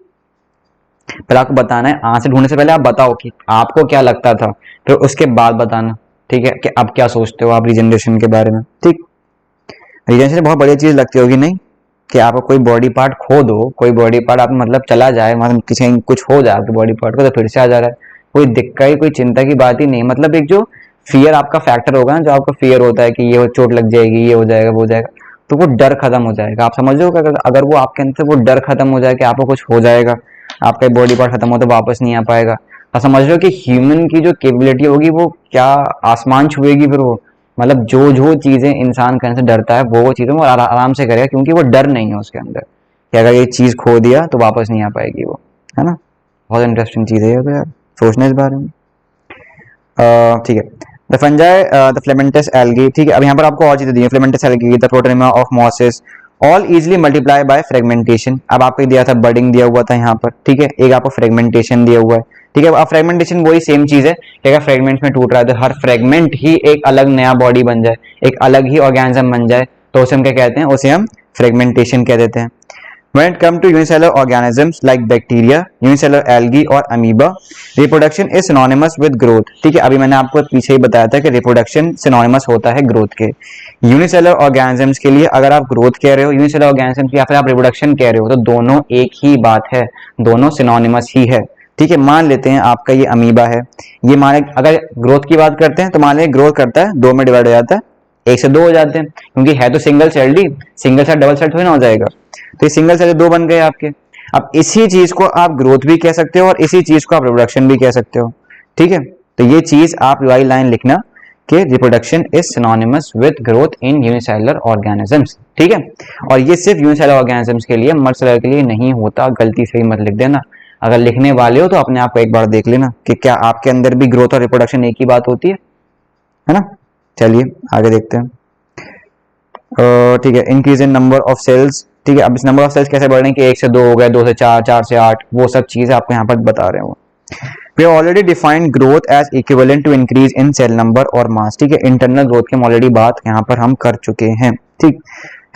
पहले आपको बताना है, आंसर ढूंढने से पहले आप बताओ कि आपको क्या लगता था, फिर उसके बाद बताना. ठीक है, कि अब क्या सोचते हो आप रीजनरेशन के बारे में. ठीक, रीजनरेशन बहुत बढ़िया चीज लगती होगी नहीं, कि आप कोई बॉडी पार्ट खो दो, कोई बॉडी पार्ट आप मतलब चला जाए, मतलब किसी कुछ हो जाए आपके बॉडी पार्ट को तो फिर से आ जा रहा है, कोई दिक्कत कोई चिंता की बात ही नहीं. मतलब एक जो फियर आपका फैक्टर होगा ना, जो आपका फियर होता है कि ये चोट लग जाएगी, ये हो जाएगा, वो हो जाएगा, तो वो डर खत्म हो जाएगा. आप समझ लो अगर वो आपके अंदर वो डर खत्म हो जाए कि आपको कुछ हो जाएगा, आपका बॉडी पार्ट खत्म हो तो वापस नहीं आ पाएगा, तो समझ लो कि ह्यूमन की जो कैपेबिलिटी होगी वो क्या आसमान छुएगी. फिर वो मतलब जो चीजें इंसान करने से डरता है वो चीजें वो आराम से करेगा, क्योंकि वो डर नहीं है उसके अंदर कि अगर ये चीज खो दिया तो वापस नहीं आ पाएगी वो, है ना. बहुत इंटरेस्टिंग चीज है तो यार, सोचना इस बारे में. ठीक है, the fungi the filamentous algae. ठीक है, अब यहाँ पर आपको और चीजें दी है, filamentous algae, the protonema of mosses all easily multiply by fragmentation. अब आपको दिया था बडिंग दिया हुआ था यहाँ पर. ठीक है, एक आपको फ्रेगमेंटेशन दिया हुआ है. ठीक है, अब फ्रेगमेंटेशन वही सेम चीज है कि अगर फ्रेगमेंट्स में टूट रहा है तो हर फ्रेगमेंट ही एक अलग नया बॉडी बन जाए, एक अलग ही ऑर्गेनिज्म बन जाए, तो उसे हम क्या कहते हैं, उसे हम फ्रेगमेंटेशन कह देते हैं. When it comes to unicellular organisms like bacteria, unicellular algae और amoeba, reproduction is synonymous with growth. ठीक है, अभी मैंने आपको पीछे ही बताया था कि reproduction synonymous होता है growth के. unicellular organisms के लिए अगर आप growth कह रहे हो, unicellular organisms या फिर आप reproduction कह रहे हो, तो दोनों एक ही बात है, दोनों synonymous ही है. ठीक है, मान लेते हैं आपका ये अमीबा है, ये मान अगर ग्रोथ की बात करते हैं तो मान लें ग्रोथ करता है, दो में डिवाइड हो जाता है, एक से दो हो जाते हैं, क्योंकि है तो सिंगल सेल्ड ही, सिंगल सेल डबल सेल थोड़ी ना हो जाएगा, तो ये सिंगल सेल दो बन गए आपके. अब इसी चीज को आप ग्रोथ भी कह सकते हो और इसी चीज को आप रिप्रोडक्शन भी कह सकते हो. ठीक है, तो ये चीज आप वाली लाइन लिखना कि reproduction is synonymous with growth in unicellular organisms, ठीक है। और ये सिर्फ यूनिसेलुलर ऑर्गेनिजम्स के लिए, मल्टीसेलुलर के लिए नहीं होता, गलती से ही मत लिख देना। अगर लिखने वाले हो तो अपने आप को एक बार देख लेना कि क्या आपके अंदर भी ग्रोथ और रिप्रोडक्शन एक ही बात होती है ना। चलिए आगे देखते हैं। ठीक है, increase in number of cells, ठीक है। अब इस नंबर ऑफ सेल्स कैसे बढ़ रहे हैं कि 1 से 2 हो गए, 2 से 4, 4 से 8, वो सब चीजें आपको यहाँ पर बता रहे हैं वो। We have already defined growth as equivalent to increase in cell number और mass, ठीक है। इंटरनल ग्रोथ की हम ऑलरेडी बात यहाँ पर हम कर चुके हैं, ठीक।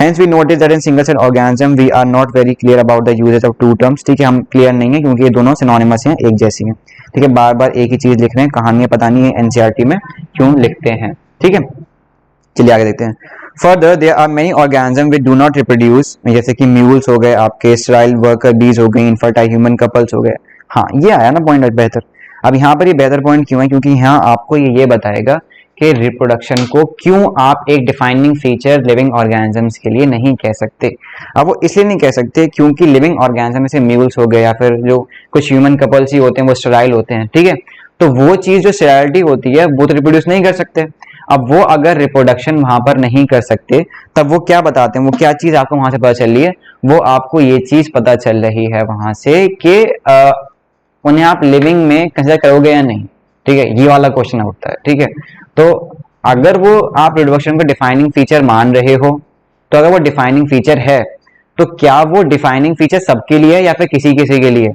Hence we notice that in single cell organism we are not very clear about the uses of two terms, ठीक है। हम क्लियर नहीं है क्योंकि ये दोनों सिनोनिमस हैं, एक जैसी हैं, ठीक है। बार बार एक ही चीज लिख रहे हैं, कहानियां पता नहीं है एनसीईआरटी में क्यों लिखते हैं, ठीक है। चलिए आगे देखते हैं। Further there are many organism which do not reproduce, जैसे कि म्यूल्स हो गए, आपके स्टेराइल वर्कर बीज हो गई, इनफर्टाइल ह्यूमन कपल्स हो गए। हाँ, ये आया ना पॉइंट बेहतर। अब यहाँ पर ये बेहतर पॉइंट क्यों है, क्योंकि यहाँ आपको ये बताएगा कि रिप्रोडक्शन को क्यों आप एक डिफाइनिंग फीचर लिविंग ऑर्गेनिजम्स के लिए नहीं कह सकते। अब वो इसलिए नहीं कह सकते क्योंकि लिविंग ऑर्गेनिज्म में से म्यूल्स हो गए या फिर जो कुछ ह्यूमन कपल्स ही होते हैं वो स्टेराइल होते हैं, ठीक है। तो वो चीज जो स्टेराइलिटी होती है वो तो रिप्रोड्यूस नहीं कर सकते। अब वो अगर रिप्रोडक्शन वहां पर नहीं कर सकते तब वो क्या बताते हैं, वो क्या चीज आपको वहां से पता चल रही है, वो आपको ये चीज पता चल रही है वहां से कि उन्हें आप लिविंग में कंसिडर करोगे या नहीं, ठीक है। ये वाला क्वेश्चन उठता है, ठीक है। तो अगर वो आप रिप्रोडक्शन को डिफाइनिंग फीचर मान रहे हो, तो अगर वो डिफाइनिंग फीचर है तो क्या वो डिफाइनिंग फीचर सबके लिए है या फिर किसी किसी के लिए,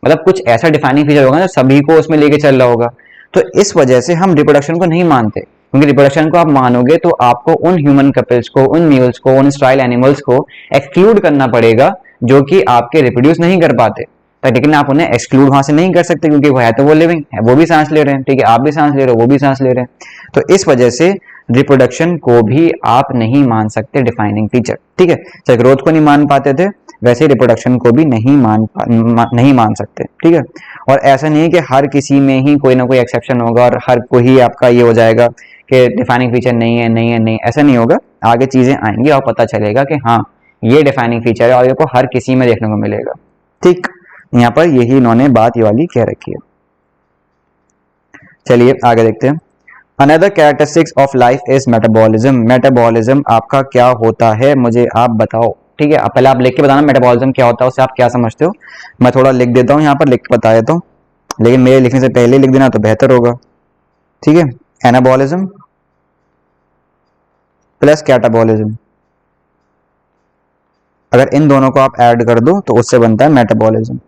मतलब कुछ ऐसा डिफाइनिंग फीचर होगा ना सभी को उसमें लेके चल रहा होगा। तो इस वजह से हम रिप्रोडक्शन को नहीं मानते, क्योंकि रिप्रोडक्शन को आप मानोगे तो आपको उन ह्यूमन कपल्स को, उन म्यूल्स को, उन स्टेराइल एनिमल्स को एक्सक्लूड करना पड़ेगा जो कि आपके रिप्रोड्यूस नहीं कर पाते। लेकिन आप उन्हें एक्सक्लूड वहां से नहीं कर सकते क्योंकि वो है तो वो लिविंग है, वो भी सांस ले रहे हैं, ठीक है। आप भी सांस ले रहे हो, वो भी सांस ले रहे हैं। तो इस वजह से रिप्रोडक्शन को भी आप नहीं मान सकते डिफाइनिंग फीचर, ठीक है। चाहे ग्रोथ को नहीं मान पाते थे वैसे रिप्रोडक्शन को भी नहीं मान सकते, ठीक है। और ऐसा नहीं है कि हर किसी में ही कोई ना कोई एक्सेप्शन होगा और हर कोई आपका ये हो जाएगा कि डिफाइनिंग फीचर नहीं है, नहीं है, नहीं, ऐसा नहीं होगा। आगे चीजें आएंगी और पता चलेगा कि हाँ ये डिफाइनिंग फीचर है और ये को हर किसी में देखने को मिलेगा, ठीक। यहाँ पर यही इन्होंने बात ये वाली कह रखी है। चलिए आगे देखते हैं। Another characteristics of life is metabolism. Metabolism आपका क्या होता है मुझे आप बताओ, ठीक है। पहले आप लिख के बताना मेटाबॉलिज्म क्या होता है, उससे आप क्या समझते हो। मैं थोड़ा लिख देता हूँ यहाँ पर, लिख के बता देता हूँ, लेकिन मेरे लिखने से पहले लिख देना तो बेहतर होगा, ठीक है। एनाबॉलिज्म प्लस कैटाबॉलिज्म, अगर इन दोनों को आप ऐड कर दो तो उससे बनता है मेटाबॉलिज्म।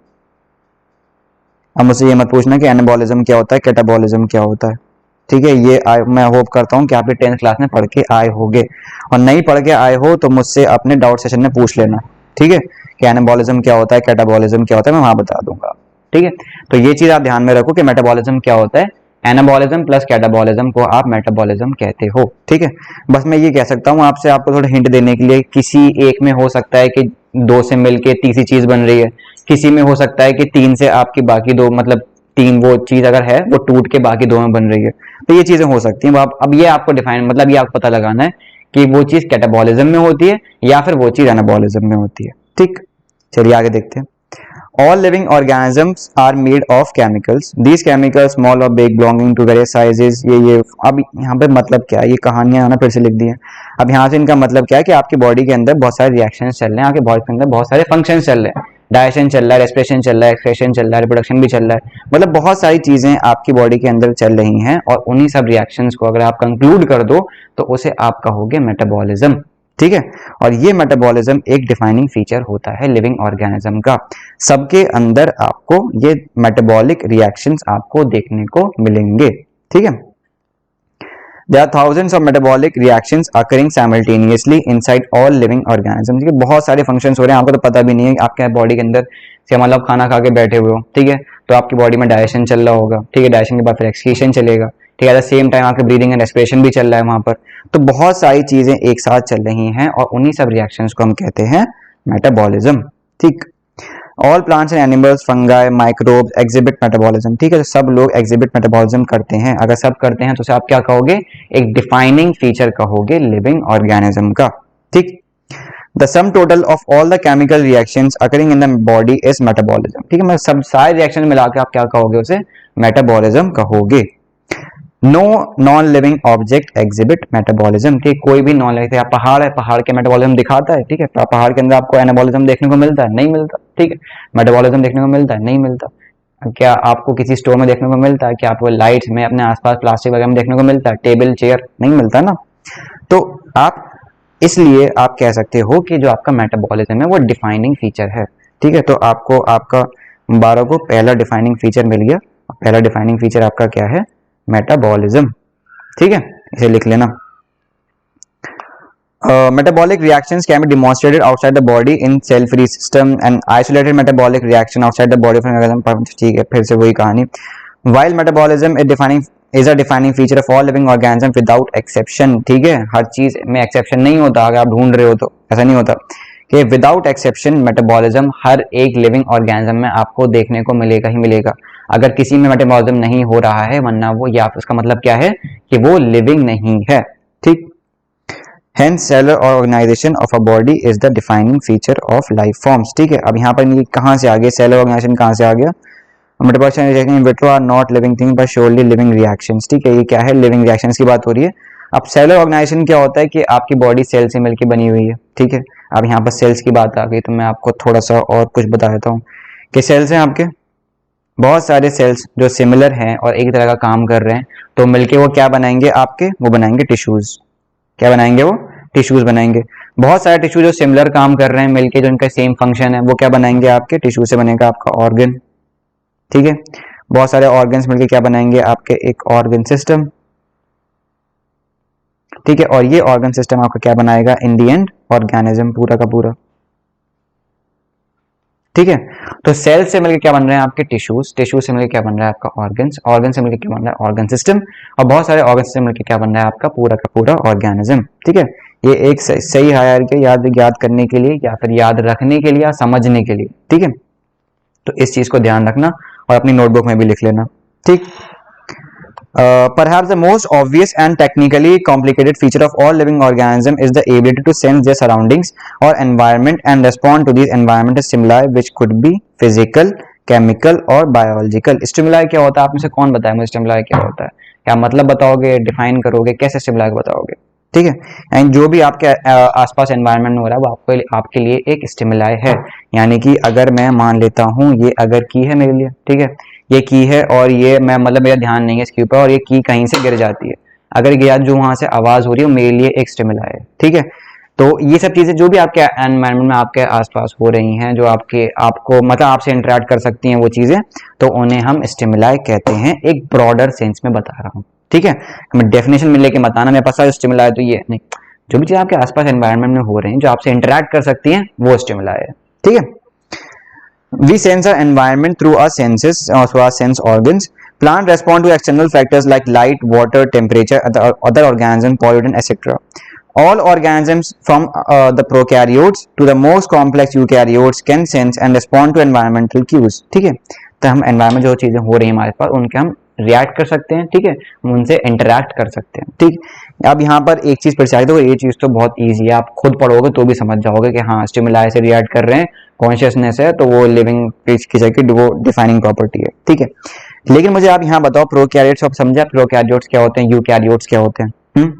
अब मुझसे ये मत पूछना कि एनाबॉलिज्म क्या होता है, कैटाबॉलिज्म क्या होता है, ठीक है। ये मैं होप करता हूँ कि आप 10th क्लास में पढ़ के आए होगे, और नहीं पढ़ के आए हो तो मुझसे अपने डाउट सेशन में पूछ लेना, ठीक है, कि एनाबॉलिज्म क्या होता है, कैटाबॉलिज्म क्या होता है, मैं वहां बता दूंगा, ठीक है। तो ये चीज आप ध्यान में रखो कि मेटाबॉलिज्म क्या होता है, एनाबॉलिज्म प्लस कैटाबॉलिज्म को आप मेटाबॉलिज्म कहते हो, ठीक है। बस मैं ये कह सकता हूँ आपसे, आपको थोड़ा हिंट देने के लिए, किसी एक में हो सकता है कि 2 से मिलके तीसरी चीज बन रही है, किसी में हो सकता है कि 3 से आपकी बाकी 2, मतलब 3 वो चीज अगर है वो टूट के बाकी 2 में बन रही है, तो ये चीजें हो सकती हैं। अब ये आपको डिफाइन, मतलब ये आपको पता लगाना है कि वो चीज कैटाबॉलिज्म में होती है या फिर वो चीज एनाबॉलिज्म में होती है, ठीक। चलिए आगे देखते हैं। All living organisms are made of chemicals. These chemicals, small or big, belonging to various sizes. ये अब यहाँ पे मतलब क्या है, ये कहानियां ना फिर से लिख दी हैं। अब यहाँ से इनका मतलब क्या है कि आपकी बॉडी के अंदर बहुत सारे रिएक्शंस चल रहे हैं, आपके बॉडी के अंदर बहुत सारे फंक्शंस चल रहे हैं, डाइजेशन चल रहा है, रेस्पिरेशन चल रहा है, एक्सक्रीशन चल रहा है, रिप्रोडक्शन भी चल रहा है, मतलब बहुत सारी चीजें आपकी बॉडी के अंदर चल रही हैं। और उन्हीं सब रिएक्शंस को अगर आप कंक्लूड कर दो तो उसे आप कहोगे मेटाबॉलिज्म, ठीक है। और ये मेटाबॉलिज्म एक डिफाइनिंग फीचर होता है लिविंग ऑर्गेनिज्म का। सबके अंदर आपको ये मेटाबॉलिक रिएक्शंस आपको देखने को मिलेंगे, ठीक है। There are thousands of metabolic reactions occurring simultaneously inside all living organisms. बहुत सारे फंक्शंस हो रहे हैं, आपको तो पता भी नहीं है। आपके बॉडी के अंदर से मतलब खाना खा के बैठे हुए हो, ठीक है, तो आपकी बॉडी में डाइजेशन चल रहा होगा, ठीक है, डाइजेशन के बाद फिर एक्सक्रीशन चलेगा, ठीक है, एट द सेम टाइम आपके ब्रीदिंग एंड रेस्पिरेशन भी चल रहा है वहां पर। तो बहुत सारी चीजें एक साथ चल रही हैं और उन्हीं सब रिएक्शंस को हम कहते हैं मेटाबॉलिज्म, ठीक। All plants and animals, fungi, microbes exhibit metabolism, ठीक है। तो सब लोग एग्जिबिट मेटाबॉलिज्म करते हैं। अगर सब करते हैं तो उसे आप क्या कहोगे, एक डिफाइनिंग फीचर कहोगे लिविंग ऑर्गेनिज्म का, ठीक। The sum total of all the chemical reactions occurring in the body is metabolism, ठीक है। मतलब सब सारे रिएक्शन मिला के आप क्या कहोगे, उसे मेटाबॉलिज्म कहोगे। No non living object exhibit metabolism, कि कोई भी नॉन लिविंग, पहाड़ है, पहाड़ के मेटाबॉलिज्म दिखाता है, ठीक है, पहाड़ के अंदर आपको एनाबॉलिज्म देखने को मिलता है, नहीं मिलता, ठीक है, मेटाबॉलिज्म देखने को मिलता है, नहीं मिलता। क्या आपको किसी स्टोर में देखने को मिलता है, क्या आपको लाइट्स में अपने आसपास प्लास्टिक वगैरह में देखने को मिलता है, टेबल चेयर, नहीं मिलता ना। तो आप इसलिए आप कह सकते हो कि जो आपका मेटाबॉलिज्म है वो डिफाइनिंग फीचर है, ठीक है। तो आपको आपका 12 को पहला डिफाइनिंग फीचर मिल गया। पहला डिफाइनिंग फीचर आपका क्या है, मेटाबॉलिज्म, ठीक है, इसे लिख लेना। Metabolic reactions can be demonstrated outside the body in cell-free system and isolated metabolic reaction outside the body of an organism, ठीक है, फिर से वही कहानी। While metabolism is a defining feature of all living organism without exception, ठीक है, हर चीज में एक्सेप्शन नहीं होता, अगर आप ढूंढ रहे हो तो ऐसा नहीं होता कि विदाउट एक्सेप्शन मेटाबॉलिज्म हर एक लिविंग ऑर्गेनिज्म में आपको देखने को मिलेगा ही मिलेगा। अगर किसी में मेटाबॉलिज्म नहीं हो रहा है, वरना वो, या उसका मतलब क्या है कि वो लिविंग नहीं है, ठीक। Hence, cellular organization of a body is the defining feature of life forms, ठीक है। अब यहाँ पर ये कहाँ से आ गया, सेलुलर ऑर्गेनाइजेशन कहाँ से आ गया, metabolism in vitro are not living thing but surely living reactions, ठीक है, ये क्या है, लिविंग रिएक्शंस की बात हो रही है। अब सेलुलर ऑर्गेनाइजेशन क्या होता है कि आपकी बॉडी सेल से मिलकर बनी हुई है, ठीक है। अब यहाँ पर सेल्स की बात आ गई तो मैं आपको थोड़ा सा और कुछ बता देता हूँ कि सेल्स हैं आपके बहुत सारे सेल्स जो सिमिलर हैं और एक तरह का काम कर रहे हैं, तो मिलके वो क्या बनाएंगे आपके, वो बनाएंगे टिश्यूज। क्या बनाएंगे, वो टिश्यूज बनाएंगे। बहुत सारे टिश्यू जो सिमिलर काम कर रहे हैं मिलके, जो इनका सेम फंक्शन है, वो क्या बनाएंगे आपके, टिश्यू से बनेगा आपका ऑर्गन, ठीक है। बहुत सारे ऑर्गन्स मिलके क्या बनाएंगे आपके, एक ऑर्गन सिस्टम, ठीक है। और ये ऑर्गन सिस्टम आपका क्या बनाएगा, इन दी एंड ऑर्गेनिज्म पूरा का पूरा, ठीक है। तो सेल से मिलकर क्या बन रहे हैं आपके टिश्यूज, टिश्यू से मिलकर क्या बन रहा है आपका ऑर्गन्स, ऑर्गन से मिलकर क्या बन रहा है ऑर्गन सिस्टम, और बहुत सारे ऑर्गन से मिलकर क्या बन रहा है आपका पूरा का पूरा ऑर्गेनिज्म, ठीक है। ये एक सही हायरार्की याद करने के लिए या फिर याद रखने के लिए या समझने के लिए, ठीक है। तो इस चीज को ध्यान रखना और अपनी नोटबुक में भी लिख लेना, ठीक। Perhaps the most obvious and technically complicated feature of all living organisms is the ability to sense their surroundings or environment and respond to these environmental stimuli, which could be physical, chemical और biological. Stimuli क्या होता है, आप में से कौन बताए मुझे stimuli क्या होता है, क्या मतलब बताओगे, डिफाइन करोगे, कैसे stimuli को बताओगे, ठीक है। एंड जो भी आपके आसपास एनवायरनमेंट में हो रहा है वो आपके लिए एक स्टिमुलाई है। यानी कि अगर मैं मान लेता हूँ ये अगर की है मेरे लिए, ठीक है, ये की है और ये मैं मतलब मेरा ध्यान नहीं है इसके ऊपर और ये की कहीं से गिर जाती है, अगर गिरा जो वहां से आवाज हो रही है मेरे लिए एक स्टिमुलाई है, ठीक है। तो ये सब चीजें जो भी आपके एनवायरनमेंट में आपके आसपास हो रही हैं, जो आपको मतलब आपसे इंटरेक्ट कर सकती हैं वो चीजें, तो उन्हें हम स्टिमुलाई कहते हैं, एक ब्रॉडर सेंस में बता रहा हूँ, ठीक है। हमें डेफिनेशन में लेके बताना मेरे पास स्टिमुलाई तो ये नहीं, जो भी चीज आपके आसपास एनवायरनमेंट में हो रही हैं जो आपसे इंटरेक्ट कर सकती हैं वो स्टिमुलाई है, ठीक है। We sense our environment through our senses, through our sense organs. Plants respond to external factors like light, water, temperature, other organisms, pollutant, etc. All organisms from the prokaryotes to the most complex eukaryotes can sense and respond to environmental cues. ठीक है, तो हम environment जो चीजें हो रही हैं हमारे पास उनके हम रिएक्ट कर सकते हैं, ठीक है, उनसे इंटरैक्ट कर सकते हैं, ठीक। अब यहाँ पर एक चीज पढ़ सकते हो, ये चीज तो बहुत इजी है, आप खुद पढ़ोगे तो भी समझ जाओगे कि हाँ स्टिमुलाई से रिएक्ट कर रहे हैं, कॉन्शियसनेस है, तो वो लिविंग क्रीचर की वो डिफाइनिंग प्रॉपर्टी है, ठीक है। लेकिन मुझे आप यहाँ बताओ प्रोकैरियोट्स, आप समझा प्रोकैरियोट्स क्या होते हैं, यूकैरियोट्स क्या होते हैं,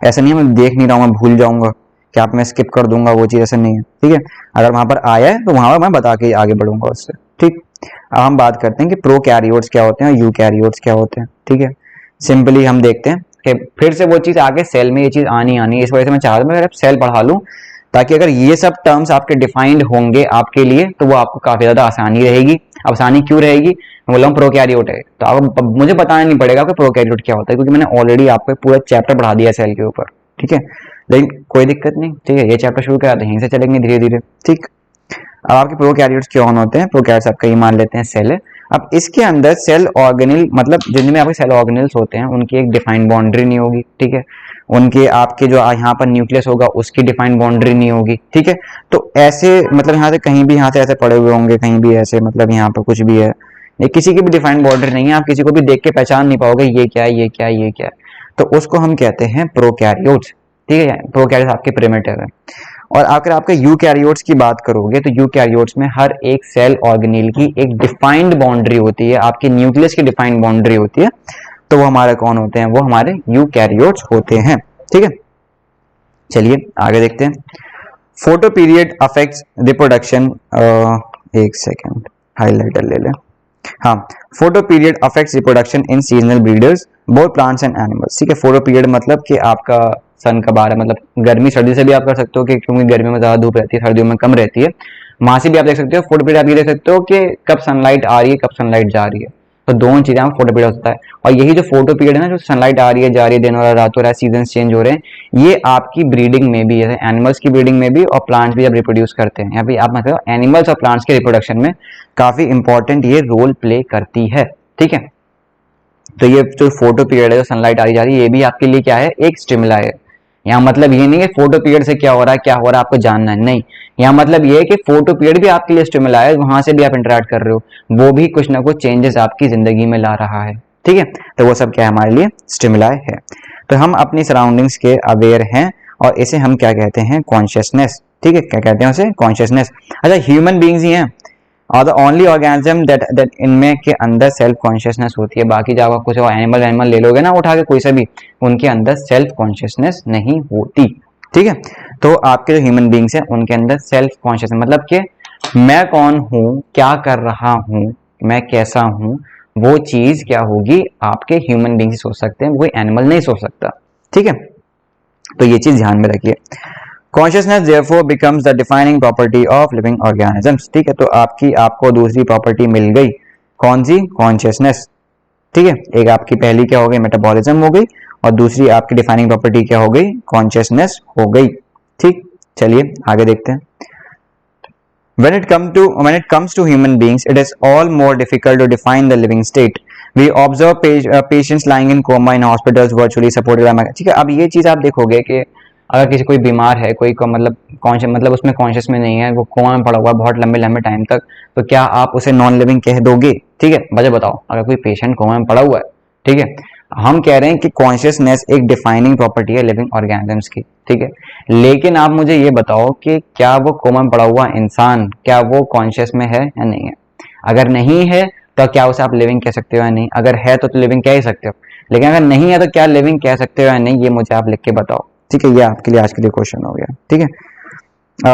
ऐसा नहीं है मैं देख नहीं रहा हूँ मैं भूल जाऊंगा कि आप मैं स्किप कर दूंगा वो चीज, ऐसा नहीं है, ठीक है। अगर वहां पर आया है तो वहां पर मैं बता के आगे बढ़ूंगा उससे, ठीक। अब हम बात करते हैं कि प्रोकैरियोट्स क्या होते हैं, यूकैरियोट्स क्या होते हैं, ठीक है। सिंपली हम देखते हैं कि फिर से वो चीज आगे सेल में ये चीज आनी, इस वजह से मैं चाहता हूँ मैं सेल पढ़ा लूँ, ताकि अगर ये सब टर्म्स आपके डिफाइंड होंगे आपके लिए तो वो आपको काफी ज्यादा आसानी रहेगी। आसानी क्यों रहेगी, मैं बोल रहा हूँ प्रोकैरियोट है तो आप मुझे बताना नहीं पड़ेगा कि प्रोकैरियोट क्या होता है, क्योंकि मैंने ऑलरेडी आपको पूरा चैप्टर पढ़ा दिया सेल के ऊपर, ठीक है। लेकिन कोई दिक्कत नहीं, ठीक है, ये चैप्टर शुरू करा तो यहीं से चलेंगे धीरे धीरे, ठीक। अब आपके प्रोकैरियोट्स क्यों होते हैं, प्रोकैरियोट्स आपका ये मान लेते हैं सेल है। अब इसके अंदर सेल ऑर्गेनिल मतलब जिनमें आपके सेल ऑर्गेनिल्स होते हैं उनकी एक डिफाइंड बाउंड्री नहीं होगी, ठीक है। उनके आपके जो यहाँ पर न्यूक्लियस होगा उसकी डिफाइंड बाउंड्री नहीं होगी, ठीक है। तो ऐसे मतलब यहाँ से कहीं भी यहाँ से ऐसे पड़े हुए होंगे कहीं भी ऐसे, मतलब यहाँ पर कुछ भी है, ये किसी की भी डिफाइंड बाउंड्री नहीं है, आप किसी को भी देख के पहचान नहीं पाओगे ये क्या है ये क्या है ये क्या है, तो उसको हम कहते हैं प्रोकैरियोट्स, ठीक है। प्रोकैरियोट्स आपके प्रिमिटिव है। और अगर आपके यूकैरियोट्स की बात करोगे तो यूकैरियोट्स में हर एक सेल ऑर्गेनेल की एक डिफाइंड बाउंड्री होती है, आपकी न्यूक्लियस की डिफाइंड बाउंड्री होती है। तो वो हमारे कौन होते हैं, वो हमारे यूकैरियोट्स होते हैं। ठीक है, चलिए आगे देखते हैं। फोटो पीरियड अफेक्ट्स रिप्रोडक्शन, एक सेकेंड हाईलाइटर ले लें। हाँ, photo period affects reproduction in seasonal breeders both plants and animals. ठीक है, फोटो पीरियड मतलब कि आपका सन कब आ रहा है, मतलब गर्मी सर्दी से भी आप कर सकते हो कि क्योंकि गर्मी में ज्यादा धूप रहती है, सर्दियों में कम रहती है, वहां से भी आप देख सकते हो। फोटो पीरियड आप ये देख सकते हो कि कब सनलाइट आ रही है, कब सनलाइट जा रही है, तो दोनों चीजें आप फोटो पीरियड होता है। और यही जो फोटो पीरियड है ना, जो सनलाइट आ रही है, जा रही है, दिन हो रहा है, रात हो रहा है, सीजन चेंज हो रहे हैं, ये आपकी ब्रीडिंग में भी, जैसे एनिमल्स की ब्रीडिंग में भी और प्लांट्स भी जब रिप्रोड्यूस करते हैं, यहाँ पे आप मतलब एनिमल्स और प्लांट्स के रिप्रोडक्शन में काफी इंपॉर्टेंट ये रोल प्ले करती है। ठीक है, तो ये जो फोटो पीरियड है, जो सनलाइट आ रही जा रही है, ये भी आपके लिए क्या है, एक स्टिमुला है। यहाँ मतलब ये नहीं है फोटो पीरियड से क्या हो रहा है, क्या हो रहा है आपको जानना है, नहीं, यहाँ मतलब ये है कि फोटो पीरियड भी आपके लिए स्टिमुला है, वहां से भी आप इंटरेक्ट कर रहे हो, वो भी कुछ ना कुछ चेंजेस आपकी जिंदगी में ला रहा है। ठीक है, तो वो सब क्या है, हमारे लिए स्टिमुला है। तो हम अपनी सराउंडिंग्स के अवेयर हैं, और इसे हम क्या कहते हैं, कॉन्शियसनेस। ठीक है, क्या कहते हैं उसे, कॉन्शियसनेस। अच्छा, ह्यूमन बींग्स ही हैं और द ओनली ऑर्गेनिज्म दैट इनमें के अंदर सेल्फ कॉन्शियसनेस होती है। बाकी जब आप कुछ एनिमल ले लोगे ना उठा के कोई सा भी, उनके अंदर सेल्फ कॉन्शियसनेस नहीं होती। ठीक है, तो आपके जो ह्यूमन बींग्स हैं उनके अंदर सेल्फ कॉन्शियसनेस मतलब कि मैं कौन हूँ, क्या कर रहा हूँ, मैं कैसा हूँ, वो चीज क्या होगी, आपके ह्यूमन बींग सोच सकते हैं, कोई एनिमल नहीं सोच सकता। ठीक है, तो ये चीज ध्यान में रखिए। Consciousness therefore becomes the defining property of living organisms। ठीक है, तो आपको दूसरी प्रॉपर्टी मिल गई, कौन सी, कॉन्शियसनेस। ठीक है, एक आपकी पहली क्या हो गई, मेटाबॉलिज्म हो गई, और दूसरी आपकी डिफाइनिंग प्रॉपर्टी क्या हो गई, कॉन्शियसनेस हो गई। ठीक, चलिए आगे देखते हैं। When it comes to human beings, it is all more difficult to define the living state. We observe patients lying in coma in hospitals virtually supported by। ठीक है, अब ये चीज आप देखोगे कि अगर किसी कोई बीमार है, कोई को मतलब कॉन्शियस मतलब उसमें कॉन्शियस में नहीं है, वो कोमा में पड़ा हुआ है बहुत लंबे लंबे टाइम तक, तो क्या आप उसे नॉन लिविंग कह दोगे? ठीक है, वजह बताओ। अगर कोई पेशेंट कोमा में पड़ा हुआ है, ठीक है, हम कह रहे हैं कि कॉन्शियसनेस एक डिफाइनिंग प्रॉपर्टी है लिविंग ऑर्गेनिजम्स की। ठीक है, लेकिन आप मुझे ये बताओ कि क्या वो कोमा में पड़ा हुआ इंसान, क्या वो कॉन्शियस में है या नहीं है? अगर नहीं है तो क्या उसे आप लिविंग कह सकते हो या नहीं? अगर है तो लिविंग कह ही सकते हो, लेकिन अगर नहीं है तो क्या लिविंग कह सकते हो या नहीं, ये मुझे आप लिख के बताओ। ठीक है, ये आपके लिए आज के लिए क्वेश्चन हो गया। ठीक है,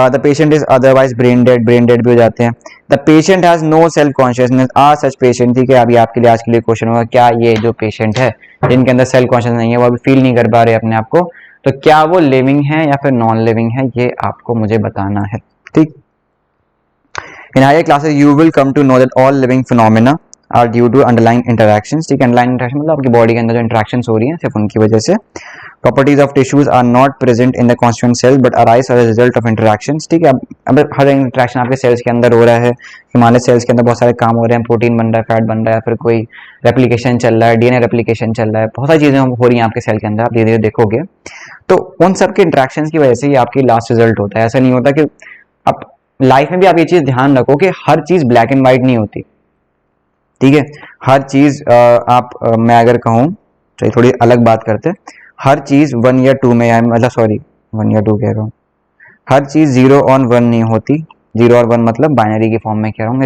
the patient is otherwise brain dead भी हो जाते हैं। The patient has no self consciousness or such patient. ठीक है, अभी आपके लिए आज के लिए क्वेश्चन होगा, क्या ये जो पेशेंट है जिनके अंदर सेल्फ कॉन्शियसनेस नहीं है, वो अभी फील नहीं कर पा रहे अपने आप को, तो क्या वो लिविंग है या फिर नॉन लिविंग है, ये आपको मुझे बताना है। ठीक, in higher classes you will come to know that all living phenomena are due to underlying interactions. ठीक है, अंडरलाइंग इंटरैक्शन मतलब आपकी बॉडी के अंदर जो इंटरैक्शंस हो रही हैं सिर्फ उनकी वजह से। Properties of tissues are not present in the constituent cell but arise as a result of interactions। ठीक है, अब हर इंटरेक्शन आपके सेल्स के अंदर हो रहा है, हिमालय सेल्स के अंदर बहुत सारे काम हो रहे हैं, प्रोटीन बन रहा है, फैट बन रहा है, फिर कोई रेप्लिकेशन चल रहा है, डीएनए रेप्लिकेशन चल रहा है, बहुत सारी चीजें हो रही हैं आपके सेल के अंदर, आप धीरे धीरे देखोगे। तो उन सब के इंटरेक्शन की वजह से ही आपकी लास्ट रिजल्ट होता है। ऐसा नहीं होता कि अब लाइफ में भी आप ये चीज ध्यान रखो कि हर चीज ब्लैक एंड व्हाइट नहीं होती। ठीक है, हर चीज मैं अगर कहूँ, चलिए थोड़ी अलग बात करते हैं, हर चीज 1 या 2 में, मतलब सॉरी 1 या 2 कह रहा हूँ, हर चीज 0 और 1 नहीं होती। 0 और 1 मतलब बाइनरी की फॉर्म में कह रहा हूँ,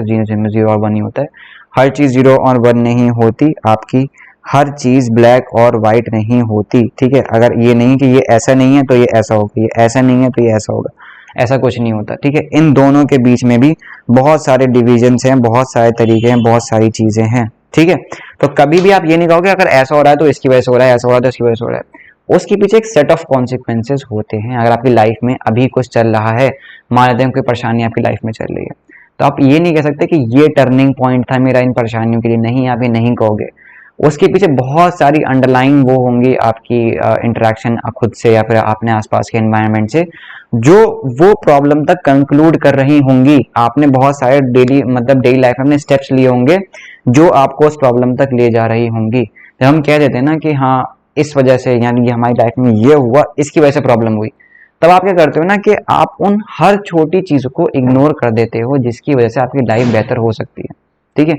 0 और 1 नहीं होता है। हर चीज 0 और 1 नहीं होती आपकी, हर चीज ब्लैक और व्हाइट नहीं होती। ठीक है, अगर ये नहीं कि ये ऐसा नहीं है तो ये ऐसा होगा, ये ऐसा नहीं है तो ये ऐसा होगा, ऐसा कुछ नहीं होता। ठीक है, इन दोनों के बीच में भी बहुत सारे डिविजन्स हैं, बहुत सारे तरीके हैं, बहुत सारी चीजें हैं। ठीक है, तो कभी भी आप ये नहीं कहोगे अगर ऐसा हो रहा है तो इसकी वजह से हो रहा है, ऐसा हो रहा है तो इसकी वजह से हो रहा है। उसके पीछे एक सेट ऑफ कॉन्सिक्वेंसेज होते हैं। अगर आपकी लाइफ में अभी कुछ चल रहा है, मान लेते हैं कोई परेशानी आपकी लाइफ में चल रही है, तो आप ये नहीं कह सकते कि ये टर्निंग पॉइंट था मेरा इन परेशानियों के लिए, नहीं, आप ये नहीं कहोगे। उसके पीछे बहुत सारी अंडरलाइंग वो होंगी आपकी इंटरेक्शन खुद से या फिर अपने आसपास के एनवायरनमेंट से, जो वो प्रॉब्लम तक कंक्लूड कर रही होंगी। आपने बहुत सारे डेली लाइफ में अपने स्टेप्स लिए होंगे जो आपको उस प्रॉब्लम तक ले जा रही होंगी। जब हम कह देते हैं ना कि हाँ इस वजह से, यानी कि हमारी लाइफ में ये हुआ, इसकी वजह से प्रॉब्लम हुई, तब आप क्या करते हो ना कि आप उन हर छोटी चीज को इग्नोर कर देते हो जिसकी वजह से आपकी लाइफ बेहतर हो सकती है। ठीक है,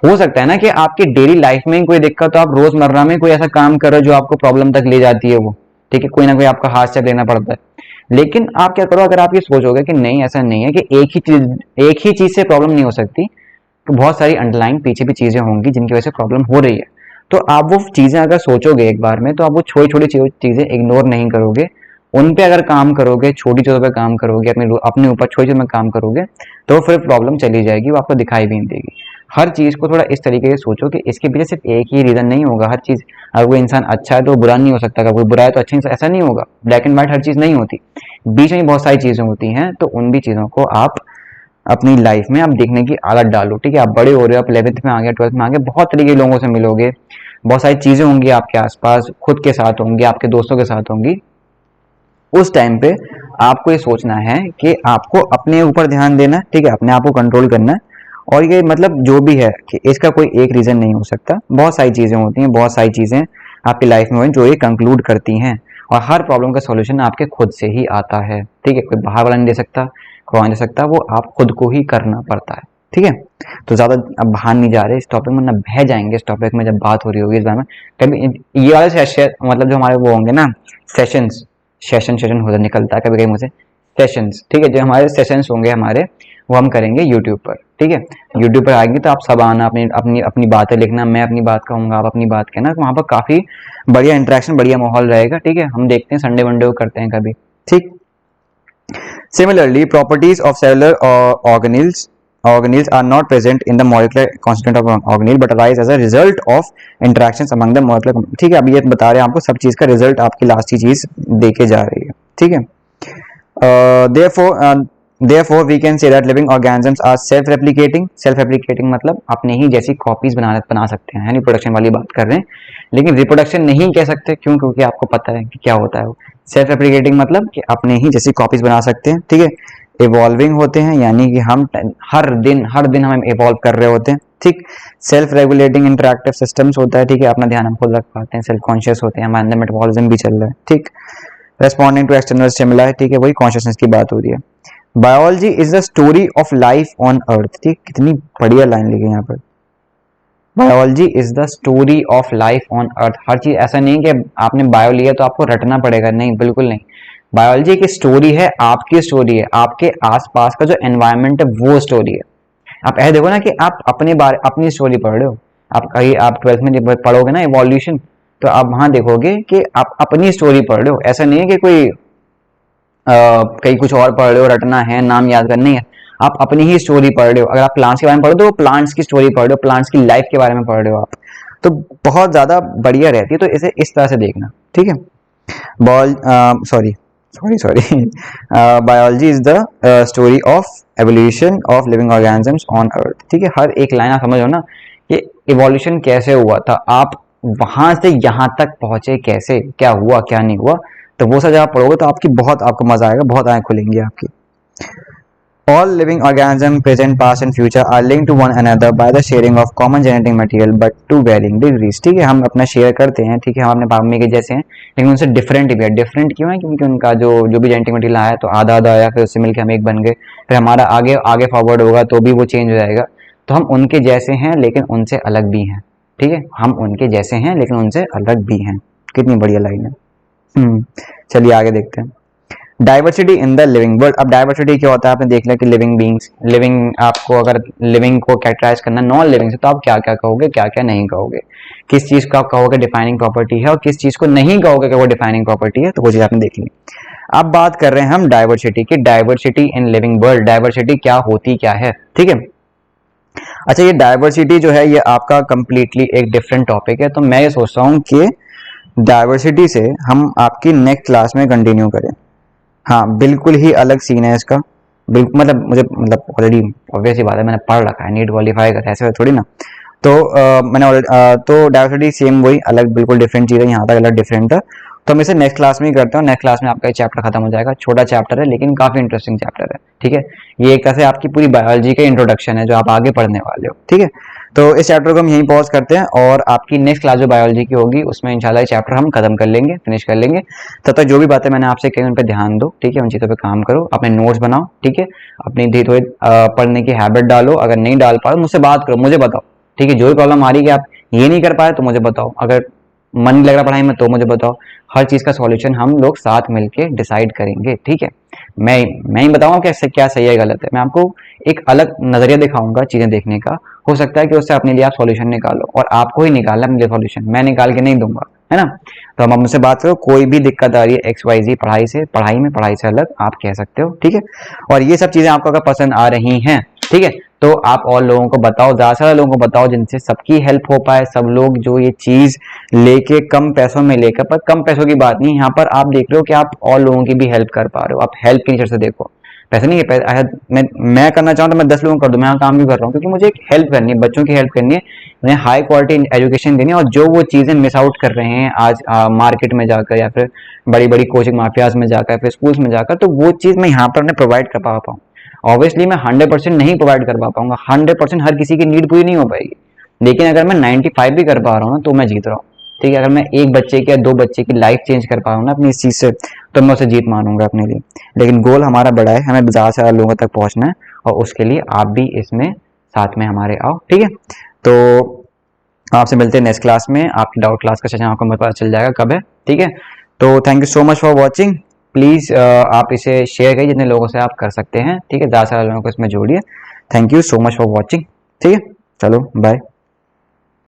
हो सकता है ना कि आपकी डेली लाइफ में कोई दिक्कत, तो आप रोजमर्रा में कोई ऐसा काम कर रहे हो जो आपको प्रॉब्लम तक ले जाती है वो, ठीक है, कोई ना कोई आपका हाथ से लेना पड़ता है। लेकिन आप क्या करो, अगर आप ये सोचोगे कि नहीं ऐसा नहीं है कि एक ही चीज से प्रॉब्लम नहीं हो सकती, तो बहुत सारी अंडरलाइन पीछे भी चीजें होंगी जिनकी वजह से प्रॉब्लम हो रही है, तो आप वो चीज़ें अगर सोचोगे एक बार में, तो आप वो छोटी छोटी चीज़ें इग्नोर नहीं करोगे, उन पे अगर काम करोगे, छोटी चीज़ों पे काम करोगे, अपने ऊपर छोटी चीज़ों में काम करोगे, तो फिर प्रॉब्लम चली जाएगी, वो आपको दिखाई भी नहीं देगी। हर चीज़ को थोड़ा इस तरीके से सोचो कि इसके पीछे सिर्फ एक ही रीज़न नहीं होगा। हर चीज़, अगर कोई इंसान अच्छा है तो बुरा नहीं हो सकता, अगर कोई बुरा है तो अच्छा नहीं, ऐसा नहीं होगा। ब्लैक एंड व्हाइट हर चीज़ नहीं होती, बीच में बहुत सारी चीज़ें होती हैं। तो उन भी चीज़ों को आप अपनी लाइफ में आप देखने की आदत डालो, ठीक है। आप बड़े हो रहे हो, आप 11th में आ गए, 12th में आ गए, बहुत तरीके के लोगों से मिलोगे, बहुत सारी चीज़ें होंगी आपके आसपास, खुद के साथ होंगी, आपके दोस्तों के साथ होंगी। उस टाइम पे आपको ये सोचना है कि आपको अपने ऊपर ध्यान देना है, ठीक है, अपने आप को कंट्रोल करना है। और ये मतलब जो भी है कि इसका कोई एक रीज़न नहीं हो सकता, बहुत सारी चीज़ें होती हैं, बहुत सारी चीज़ें आपकी लाइफ में जो ये कंक्लूड करती हैं। और हर प्रॉब्लम का सॉल्यूशन आपके खुद से ही आता है, ठीक है। कोई बाहर वाला नहीं दे सकता, कोई नहीं दे सकता, वो आप खुद को ही करना पड़ता है, ठीक है। तो ज़्यादा अब बाहर नहीं जा रहे इस टॉपिक में, ना बह जाएंगे इस टॉपिक में जब बात हो रही होगी इस बारे में। कभी ये वाले मतलब जो हमारे वो होंगे ना सेशंस, सेशन हो निकलता है कभी कभी मुझे, सेशंस, ठीक है। जो हमारे सेशंस होंगे हमारे, वो हम करेंगे यूट्यूब पर, ठीक है। यूट्यूब पर आएंगे तो आप सब आना, अपनी अपनी अपनी बातें लिखना, मैं अपनी बात कहूँगा, आप अपनी बात कहना। वहाँ पर काफ़ी बढ़िया इंटरेक्शन, बढ़िया माहौल रहेगा, ठीक है। हम देखते हैं संडे वनडे को करते हैं कभी, ठीक। Similarly, properties of cellular organelles are not present in the molecular constituent of an organelle but arise as a result of interactions among the molecular, ठीक है। अब ये बता रहे हैं आपको सब चीज़ का रिजल्ट, आपकी लास्ट ही चीज़ देके जा रही है, ठीक है। Therefore we can say that living organisms are self-replicating मतलब अपने ही जैसी कॉपीज बना सकते हैं, रिप्रोडक्शन वाली बात कर रहे हैं। लेकिन रिप्रोडक्शन नहीं कह सकते, क्यों? क्योंकि आपको पता है कि क्या होता है वो। सेल्फ रेप्लिकेटिंग मतलब कि अपने ही जैसी कॉपीज बना सकते हैं, ठीक है। इवॉल्विंग होते हैं, यानी कि हम हर दिन हम इवॉल्व कर रहे होते हैं, ठीक। सेल्फ रेगुलेटिंग इंटरैक्टिव सिस्टम्स होता है, ठीक है। अपना ध्यान हम खुद रख पाते हैं, सेल्फ कॉन्शियस होते हैं, हमारे अंदर मेटाबॉलिज्म भी चल रहा है, ठीक। रेस्पॉन्डिंग टू एक्सटर्नल स्टिमुलाई, ठीक है, वही कॉन्शियसनेस की बात हो रही है। Biology is the story of life on earth, ठीक। कितनी बढ़िया लाइन लिखी है यहाँ पर, biology is the story of life on earth. हर चीज ऐसा नहीं कि आपने बायो लिया तो आपको रटना पड़ेगा, नहीं, बिल्कुल नहीं। बायोलॉजी की स्टोरी है, आपकी स्टोरी है, आपके आसपास का जो एनवायरनमेंट है वो स्टोरी है। आप ऐसे देखो ना कि आप अपनी स्टोरी पढ़ रहे हो। आप 12th में जब पढ़ोगे ना इवोल्यूशन, तो आप वहां देखोगे कि आप अपनी स्टोरी पढ़ रहे हो। ऐसा नहीं है कि कोई कहीं कुछ और पढ़ रहे हो, रटना है, नाम याद करना, नहीं है। आप अपनी ही स्टोरी पढ़ रहे हो। अगर आप प्लांट्स के बारे में पढ़ रहे हो तो प्लांट्स की स्टोरी पढ़ रहे हो, प्लांट्स की लाइफ के बारे में पढ़ रहे हो आप, तो बहुत ज्यादा बढ़िया रहती है। तो इसे इस तरह से देखना, ठीक है। Ball sorry biology is the story of evolution of living organisms on earth, ठीक है। हर एक लाइन आप समझो ना कि इवोल्यूशन कैसे हुआ था, आप वहां से यहाँ तक पहुंचे कैसे, क्या हुआ क्या नहीं हुआ, तो वो सब जब आप पढ़ोगे तो आपको मजा आएगा, बहुत आंखें खुलेंगी आपकी। All living organisms, present, past and future, are linked to one another by the sharing of common genetic material, but to varying degrees, ठीक है। हम अपना शेयर करते हैं, ठीक है, हम अपने बाप मम्मी के जैसे हैं, लेकिन उनसे डिफरेंट भी है। डिफरेंट क्यों है? क्योंकि उनका जो भी जेनेटिक मटेरियल आया तो आधा आया, फिर उससे मिलकर हम एक बन गए, फिर हमारा आगे फॉरवर्ड होगा तो भी वो चेंज हो जाएगा। तो हम उनके जैसे हैं लेकिन उनसे अलग भी हैं, ठीक है। हम उनके जैसे हैं लेकिन उनसे अलग भी हैं। कितनी बढ़िया लाइन है। चलिए आगे देखते हैं। Diversity in the living world. अब डाइवर्सिटी क्या होता है, आपने देख लिया कि लिविंग बींग्स, लिविंग, आपको अगर लिविंग को कैरेक्टराइज करना नॉन लिविंग से, तो आप क्या क्या कहोगे, क्या क्या नहीं कहोगे, किस चीज को आप कहोगे डिफाइनिंग प्रॉपर्टी है और किस चीज को नहीं कहोगे कि वो डिफाइनिंग प्रॉपर्टी है, तो वो चीज आपने देख ली। अब बात कर रहे हैं हम डाइवर्सिटी की। Diversity in living world, diversity क्या होती क्या है, ठीक है। अच्छा, ये डाइवर्सिटी जो है ये आपका कंप्लीटली एक डिफरेंट टॉपिक है, तो मैं ये सोचता हूँ कि डाइवर्सिटी से हम आपकी नेक्स्ट क्लास में कंटिन्यू करें। हाँ, बिल्कुल ही अलग सीन है इसका, बिल्कुल, मतलब मुझे मतलब ऑलरेडी ऑब्वियस ही बात है, मैंने पढ़ रखा है, नीट क्वालिफाई कर, ऐसे थोड़ी ना। तो मैंने तो डाइवर्सिटी सेम वही, अलग बिल्कुल डिफरेंट चीज़ है, यहाँ तक अलग डिफरेंट है। तो हम इसे नेक्स्ट क्लास में ही करते हैं। नेक्स्ट क्लास में आपका ये चैप्टर खत्म हो जाएगा। छोटा चैप्टर है लेकिन काफ़ी इंटरेस्टिंग चैप्टर है, ठीक है। ये एक तरह से आपकी पूरी बायोलॉजी का इंट्रोडक्शन है जो आप आगे पढ़ने वाले हो, ठीक है। तो इस चैप्टर को हम यहीं पॉज करते हैं और आपकी नेक्स्ट क्लास जो बायोलॉजी की होगी उसमें इंशाल्लाह ये चैप्टर हम खत्म कर लेंगे, फिनिश कर लेंगे। तब तक जो भी बातें मैंने आपसे कही उन पर ध्यान दो, ठीक है। उन चीज़ों पे काम करो, अपने नोट्स बनाओ, ठीक है। अपनी धीरे थोड़ी पढ़ने की हैबिट डालो। अगर नहीं डाल पाओ मुझसे बात करो, मुझे बताओ, ठीक है। जो भी प्रॉब्लम आ रही है कि आप ये नहीं कर पाए तो मुझे बताओ, अगर मन नहीं लग रहा पढ़ाई में तो मुझे बताओ। हर चीज़ का सॉल्यूशन हम लोग साथ मिलके डिसाइड करेंगे, ठीक है। मैं ही बताऊंगा क्या क्या सही है गलत है, मैं आपको एक अलग नजरिया दिखाऊंगा चीज़ें देखने का। हो सकता है कि उससे अपने लिए आप सॉल्यूशन निकालो, और आपको ही निकालना अपने लिए सॉल्यूशन, मैं निकाल के नहीं दूंगा, है ना। तो हम मुझसे बात करो, कोई भी दिक्कत आ रही है XYZ पढ़ाई से अलग आप कह सकते हो, ठीक है। और ये सब चीजें आपको अगर पसंद आ रही हैं, ठीक है, तो आप और लोगों को बताओ, ज्यादा से ज्यादा लोगों को बताओ जिनसे सबकी हेल्प हो पाए, सब लोग जो ये चीज लेके कम पैसों में लेकर, पर कम पैसों की बात नहीं, यहाँ पर आप देख रहे हो कि आप और लोगों की भी हेल्प कर पा रहे हो, आप हेल्प की नेचर से देखो, पैसे नहीं है, मैं करना चाहूँ तो मैं 10 लोगों को कर दूं, मैं काम भी कर रहा हूँ क्योंकि मुझे एक हेल्प करनी है, बच्चों की हेल्प करनी है, उन्हें हाई क्वालिटी एजुकेशन देनी है, और जो वो चीजें मिस आउट कर रहे हैं आज मार्केट में जाकर, या फिर बड़ी बड़ी कोचिंग माफियाज में जाकर, फिर स्कूल्स में जाकर, तो वो चीज मैं यहाँ पर उन्हें प्रोवाइड कर पा पाऊँ। ऑब्वियसली मैं 100% नहीं प्रोवाइड कर पा पाऊंगा, 100% हर किसी की नीड पूरी नहीं हो पाएगी, लेकिन अगर मैं 95 भी कर पा रहा हूँ ना तो मैं जीत रहा हूँ, ठीक है। अगर मैं एक बच्चे की या 2 बच्चे की लाइफ चेंज कर पा रहा हूँ ना अपनी इस चीज से, तो मैं उसे जीत मानूंगा अपने लिए। लेकिन गोल हमारा बड़ा है, हमें ज्यादा से ज्यादा लोगों तक पहुंचना है, और उसके लिए आप भी इसमें साथ में हमारे आओ, ठीक है। तो आपसे मिलते हैं नेक्स्ट क्लास में, आपकी डाउट क्लास का सेशन आपको मेरे पता चल जाएगा कब है, ठीक है। तो thank you so much for watching, please आप इसे शेयर करिए जितने लोगों से आप कर सकते हैं, ठीक है, ज़्यादा से ज़्यादा लोगों को इसमें जोड़िए। Thank you so much for watching, ठीक है, चलो बाय।